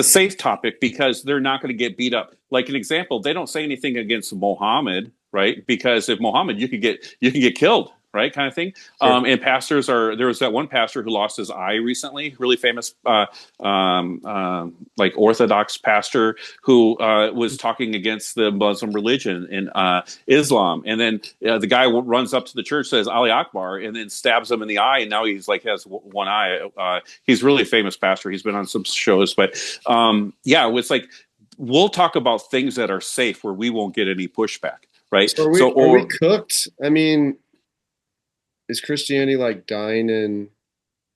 safe topic because they're not going to get beat up. Like an example, they don't say anything against Mohammed, right? Because if Mohammed, you can get killed, right? Kind of thing. sure. And pastors are, there was that one pastor who lost his eye recently, really famous, like Orthodox pastor who was talking against the Muslim religion and Islam, and then the guy runs up to the church, says Ali Akbar, and then stabs him in the eye, and now he's like has one eye. He's really a famous pastor. He's been on some shows, but yeah, it's like we'll talk about things that are safe where we won't get any pushback, right? So are we cooked? I mean, is Christianity like dying in?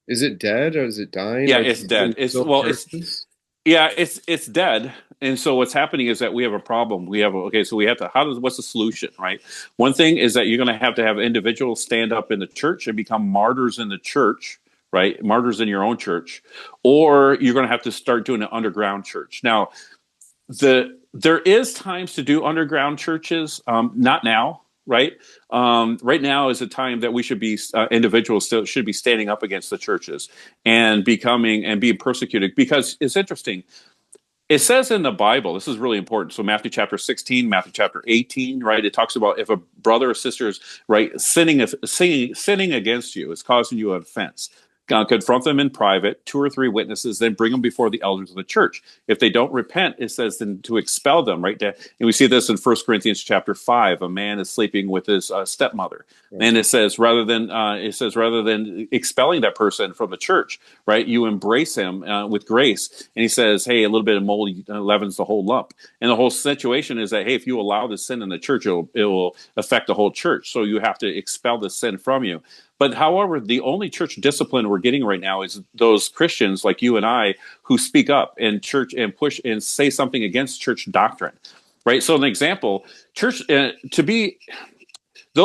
Is it dead or is it dying? Yeah, Like it's dead. It's still well, churches? it's dead. And so what's happening is that we have a problem. So we have to, what's the solution, right? One thing is that you're going to have individuals stand up in the church and become martyrs in the church, right? Martyrs in your own church, or you're going to have to start doing an underground church. Now, there is times to do underground churches, not now. right? Right now is a time that we should be individuals still should be standing up against the churches and being persecuted, because it's interesting. It says in the Bible, this is really important. So Matthew chapter 16, Matthew chapter 18, right? It talks about if a brother or sister is right sinning against you, it's causing you an offense. Confront them in private, 2 or 3 witnesses, then bring them before the elders of the church. If they don't repent, it says then to expel them, right? And we see this in 1 Corinthians chapter 5. A man is sleeping with his stepmother. Right. And it says rather than expelling that person from the church, right, you embrace him with grace. And he says, hey, a little bit of mold leavens the whole lump. And the whole situation is that, hey, if you allow this sin in the church, it will affect the whole church. So you have to expel the sin from you. But however, the only church discipline we're getting right now is those Christians like you and I who speak up in church and push and say something against church doctrine, right? So an example, church they'll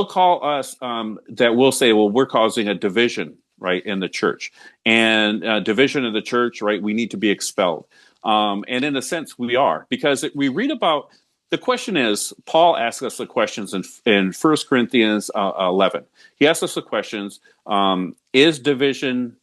call us that will say, well, we're causing a division, right, in the church, and division in the church, right? We need to be expelled, and in a sense, we are, because we read about. The question is, Paul asks us the questions in 1 Corinthians 11. He asks us the questions, is division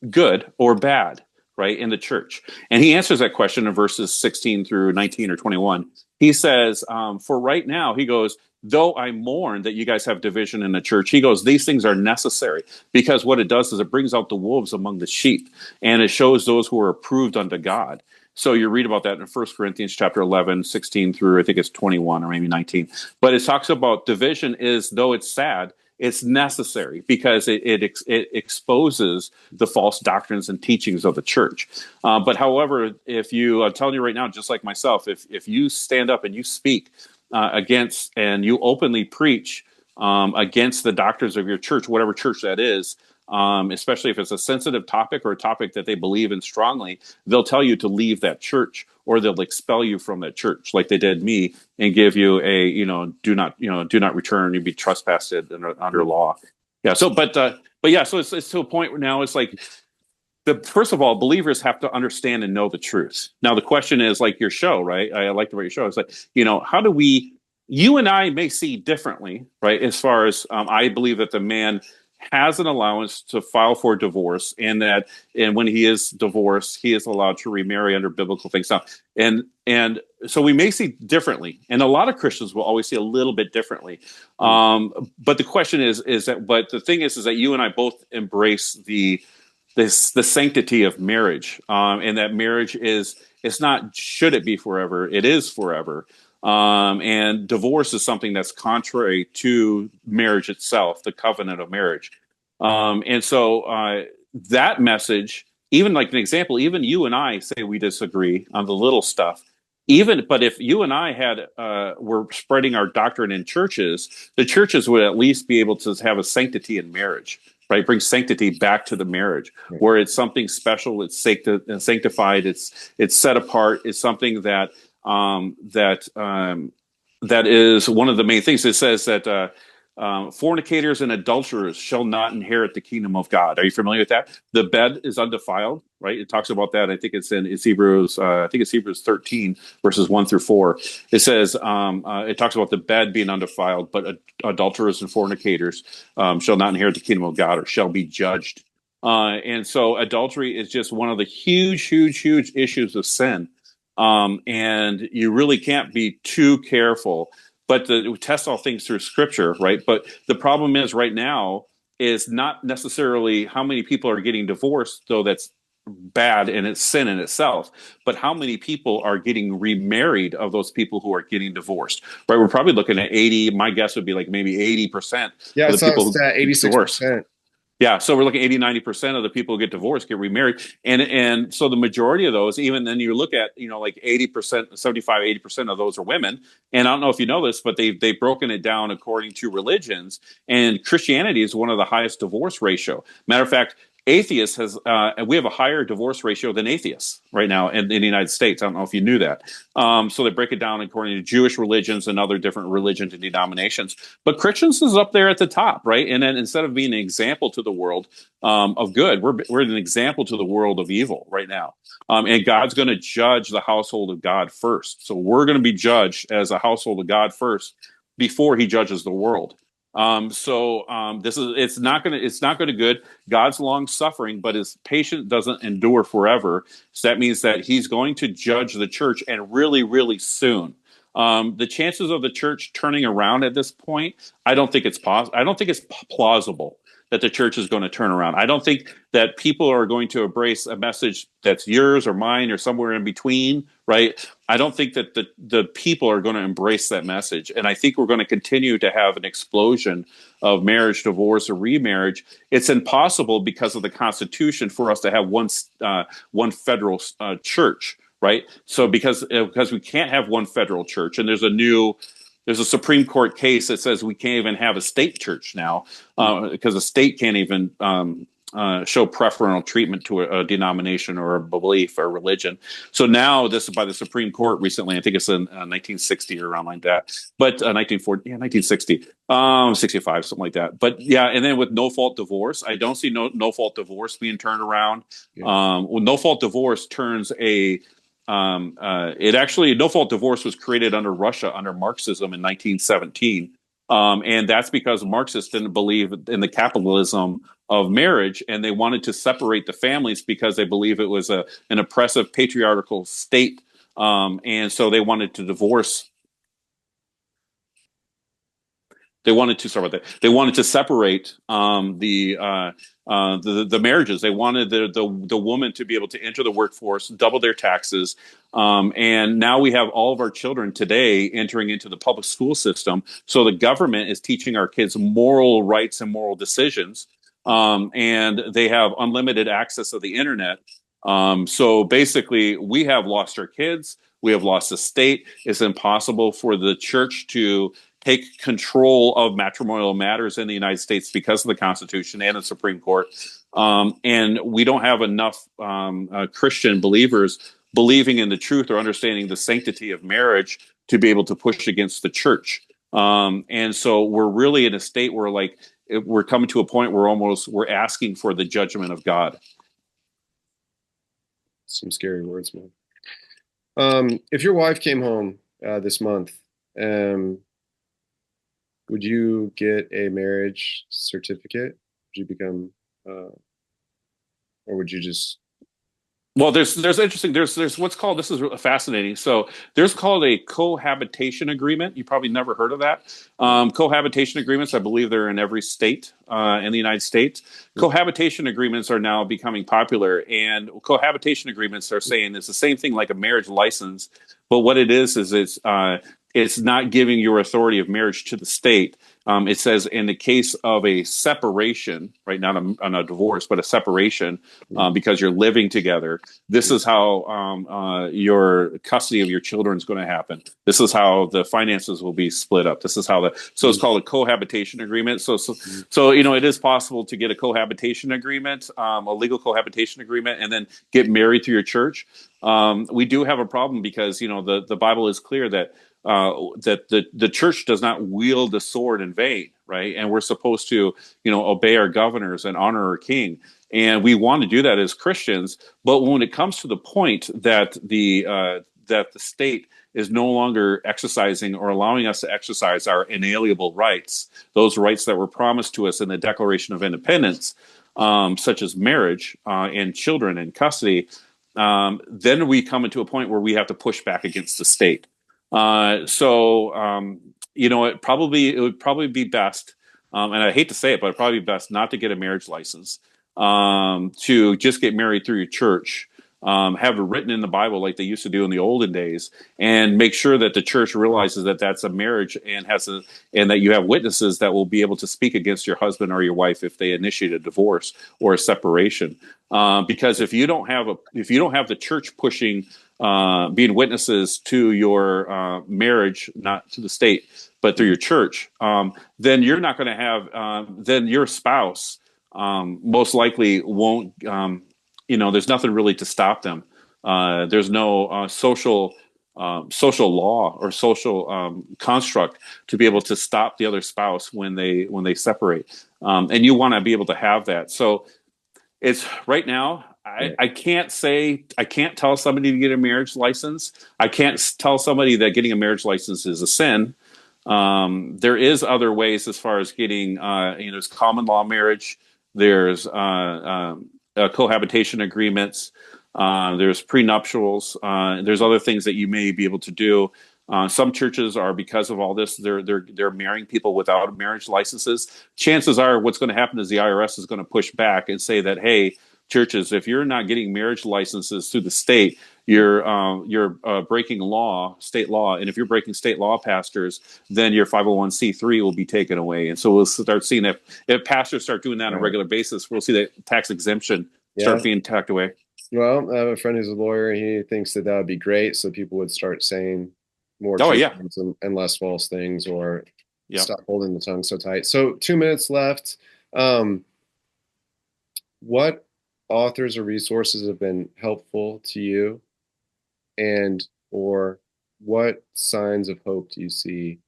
good or bad, right, in the church? And he answers that question in verses 16 through 19 or 21. He says, for right now, he goes, though I mourn that you guys have division in the church, he goes, these things are necessary, because what it does is it brings out the wolves among the sheep, and it shows those who are approved unto God. So you read about that in 1 Corinthians chapter 11, 16 through, I think it's 21 or maybe 19. But it talks about division is, though it's sad, it's necessary, because it exposes the false doctrines and teachings of the church. But however, if you, I'm telling you right now, just like myself, if you stand up and you speak against and you openly preach against the doctrines of your church, whatever church that is, especially if it's a sensitive topic or a topic that they believe in strongly, they'll tell you to leave that church, or they'll expel you from that church, like they did me, and give you a, do not return. You'd be trespassed under law. Yeah. So, but yeah. So it's to a point where now it's like, first of all, believers have to understand and know the truth. Now the question is, like your show, right? I like the way your show is like, how do we? You and I may see differently, right? As far as I believe that the man has an allowance to file for divorce, and when he is divorced, he is allowed to remarry under biblical things. Now, and so we may see differently, and a lot of Christians will always see a little bit differently. But the question is that, but the thing is that you and I both embrace the sanctity of marriage, and that marriage it's not should it be forever, it is forever. And divorce is something that's contrary to marriage itself, the covenant of marriage. And so that message, even like an example, even you and I say we disagree on the little stuff. But if you and I were spreading our doctrine in churches, the churches would at least be able to have a sanctity in marriage, right? Bring sanctity back to the marriage, right, where it's something special, it's sanctified, it's set apart, it's something that is one of the main things. It says that fornicators and adulterers shall not inherit the kingdom of God. Are you familiar with that? The bed is undefiled, right? It talks about that. I think it's Hebrews. I think it's Hebrews 13 verses 1 through 4. It says it talks about the bed being undefiled, but adulterers and fornicators shall not inherit the kingdom of God, or shall be judged. And so adultery is just one of the huge issues of sin. And you really can't be too careful, but to test all things through Scripture, right? But the problem is right now is not necessarily how many people are getting divorced, though that's bad and it's sin in itself, but how many people are getting remarried of those people who are getting divorced, right? We're probably looking at 80. My guess would be like maybe 80%. Yeah, of the people who 86%. Yeah, so we're looking at 80-90% of the people who get divorced get remarried, and so the majority of those, even then you look at like 80%, 75-80% of those are women. And I don't know if you know this, but they've broken it down according to religions, and Christianity is one of the highest divorce ratio. Matter of fact, atheists we have a higher divorce ratio than atheists right now in the United States. I don't know if you knew that. So they break it down according to Jewish religions and other different religions and denominations. But Christians is up there at the top, right? And then instead of being an example to the world of good, we're an example to the world of evil right now. And God's going to judge the household of God first. So we're going to be judged as a household of God first. before he judges the world. It's not going to good. God's long suffering, but his patience doesn't endure forever. So that means that he's going to judge the church, and really, really soon. The chances of the church turning around at this point, I don't think it's possible. I don't think it's plausible that the church is going to turn around. I don't think that people are going to embrace a message that's yours or mine or somewhere in between, right? I don't think that the people are going to embrace that message. And I think we're going to continue to have an explosion of marriage, divorce, or remarriage. It's impossible because of the Constitution for us to have one federal church, right? So because we can't have one federal church, and there's a Supreme Court case that says we can't even have a state church now because a state can't even show preferential treatment to a denomination or a belief or religion. So now this is by the Supreme Court recently. I think it's in 1960 or around like that, but 1960, 65, something like that. But yeah, and then with no fault divorce, I don't see no fault divorce being turned around. Yeah. No fault divorce turns no fault divorce was created under Russia, under Marxism in 1917. And that's because Marxists didn't believe in the capitalism of marriage, and they wanted to separate the families because they believe it was an oppressive patriarchal state. And so they wanted to divorce. They wanted to separate the marriages. They wanted the woman to be able to enter the workforce, double their taxes, and now we have all of our children today entering into the public school system. So the government is teaching our kids moral rights and moral decisions, and they have unlimited access to the internet. So basically, we have lost our kids. We have lost the state. It's impossible for the church to take control of matrimonial matters in the United States because of the Constitution and the Supreme Court. And we don't have enough Christian believers believing in the truth or understanding the sanctity of marriage to be able to push against the church. And so we're really in a state where we're coming to a point where we're asking for the judgment of God. Some scary words, man. If your wife came home this month, would you get a marriage certificate? Would you become, or would you just? Well, there's interesting. There's what's called, this is fascinating. So there's called a cohabitation agreement. You probably never heard of that. Cohabitation agreements, I believe they're in every state in the United States. Cohabitation agreements are now becoming popular, and cohabitation agreements are saying it's the same thing like a marriage license, but what it is it's not giving your authority of marriage to the state. It says in the case of a separation, right, not a divorce, but a separation, because you're living together, this is how your custody of your children is going to happen. This is how the finances will be split up. This is how so it's called a cohabitation agreement. So it is possible to get a cohabitation agreement, a legal cohabitation agreement, and then get married through your church. We do have a problem because, the Bible is clear that the church does not wield the sword in vain, right? And we're supposed to, obey our governors and honor our king. And we want to do that as Christians. But when it comes to the point that the state is no longer exercising or allowing us to exercise our inalienable rights, those rights that were promised to us in the Declaration of Independence, such as marriage and children and custody, then we come into a point where we have to push back against the state. It would probably be best, and I hate to say it, but it'd probably be best not to get a marriage license, to just get married through your church, have it written in the Bible like they used to do in the olden days, and make sure that the church realizes that that's a marriage and and that you have witnesses that will be able to speak against your husband or your wife if they initiate a divorce or a separation. Because if you don't have the church pushing, being witnesses to your marriage, not to the state, but through your church, then you're not going to have, then your spouse most likely won't, there's nothing really to stop them. There's no social law or social construct to be able to stop the other spouse when they separate. And you want to be able to have that. So it's right now, I can't tell somebody to get a marriage license. I can't tell somebody that getting a marriage license is a sin. There is other ways as far as getting, there's common law marriage, there's cohabitation agreements, there's prenuptials, there's other things that you may be able to do. Some churches are, because of all this, they're marrying people without marriage licenses. Chances are, what's going to happen is the IRS is going to push back and say that, hey, churches, if you're not getting marriage licenses through the state, you're breaking state law, and if you're breaking state law, pastors, then your 501c3 will be taken away. And so we'll start seeing if pastors start doing that on a regular basis, we'll see that tax exemption start being tucked away. Well, I have a friend who's a lawyer, and he thinks that would be great, so people would start saying more things and less false things, or stop holding the tongue so tight. So 2 minutes left. What authors or resources have been helpful to you, and or what signs of hope do you see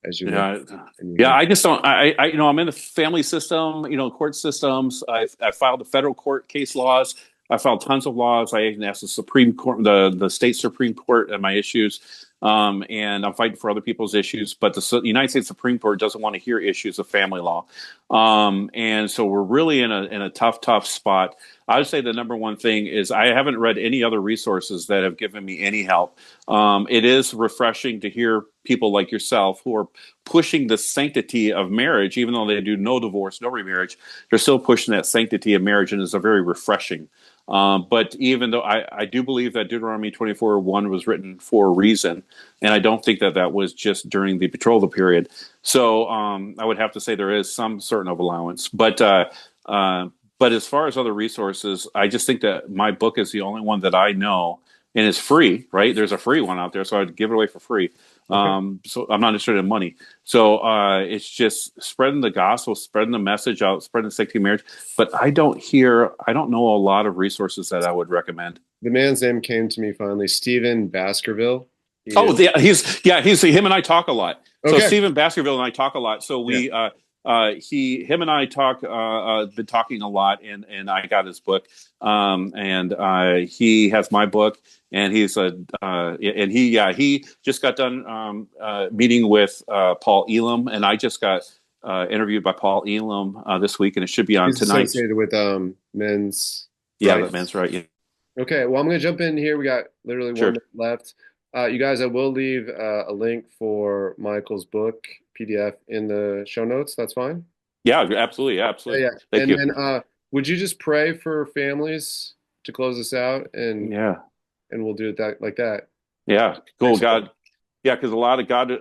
as you I just don't. I'm in the family system, court systems. I filed the federal court case laws. I filed tons of laws. I even asked the Supreme Court, the state Supreme Court, and my issues. And I'm fighting for other people's issues, but the United States Supreme Court doesn't want to hear issues of family law. And so we're really in a tough spot. I would say the number one thing is I haven't read any other resources that have given me any help. It is refreshing to hear people like yourself who are pushing the sanctity of marriage, even though they do no divorce, no remarriage, they're still pushing that sanctity of marriage, and it's a very refreshing. But even though I do believe that Deuteronomy 24:1 was written for a reason, and I don't think that was just during the betrothal period. So I would have to say there is some certain of allowance. But as far as other resources, I just think that my book is the only one that I know, and it's free, right? There's a free one out there, so I'd give it away for free. So I'm not interested in money. So it's just spreading the gospel, spreading the message out, spreading the sanctity of marriage. But I don't know a lot of resources that I would recommend. The man's name came to me finally, Stephen Baskerville. He's him and I talk a lot. Okay. So Stephen Baskerville and I talk a lot. So we him and I been talking a lot, and I got his book, and he has my book, and he just got done meeting with Paul Elam, and I just got interviewed by Paul Elam this week, and it should be on tonight. Associated with men's. Rights. Men's right. Yeah. Okay, well, I'm going to jump in here. We got literally 1 minute left. You guys, I will leave a link for Michael's book PDF in the show notes. That's fine? Yeah, absolutely. Yeah. Thank you. Then would you just pray for families to close this out? And we'll do it like that. Yeah, cool. God. Yeah, because a lot of God,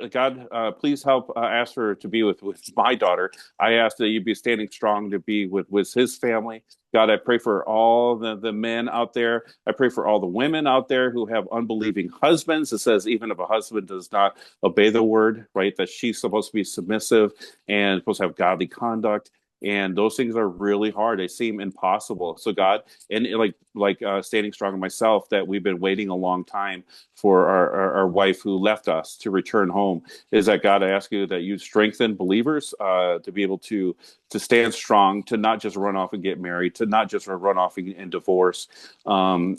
please help ask her to be with my daughter. I ask that you be standing strong to be with his family. God, I pray for all the men out there. I pray for all the women out there who have unbelieving husbands. It says even if a husband does not obey the word, right, that she's supposed to be submissive and supposed to have godly conduct. And those things are really hard. They seem impossible. So God, and like standing strong in myself, that we've been waiting a long time for our wife who left us to return home, is that God, I ask you that you strengthen believers to be able to stand strong, to not just run off and get married, to not just run off and divorce,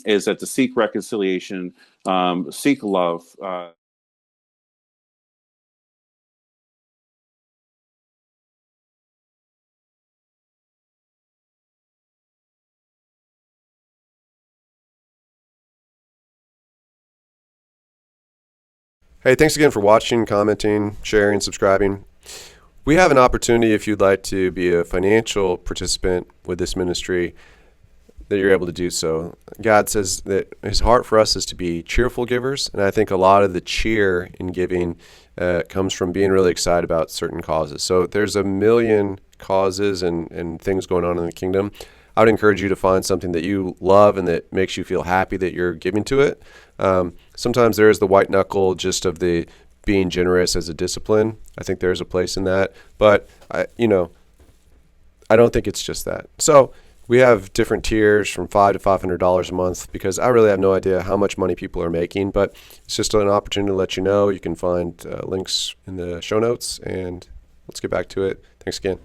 is that to seek reconciliation, seek love. Hey, thanks again for watching, commenting, sharing, subscribing. We have an opportunity, if you'd like to be a financial participant with this ministry, that you're able to do so. God says that his heart for us is to be cheerful givers, and I think a lot of the cheer in giving comes from being really excited about certain causes. So there's a million causes and things going on in the kingdom. I would encourage you to find something that you love and that makes you feel happy that you're giving to it. Sometimes there is the white knuckle just of the being generous as a discipline. I think there's a place in that, but I don't think it's just that. So we have different tiers from $500 to $500 a month, because I really have no idea how much money people are making, but it's just an opportunity to let you know. You can find links in the show notes, and let's get back to it. Thanks again.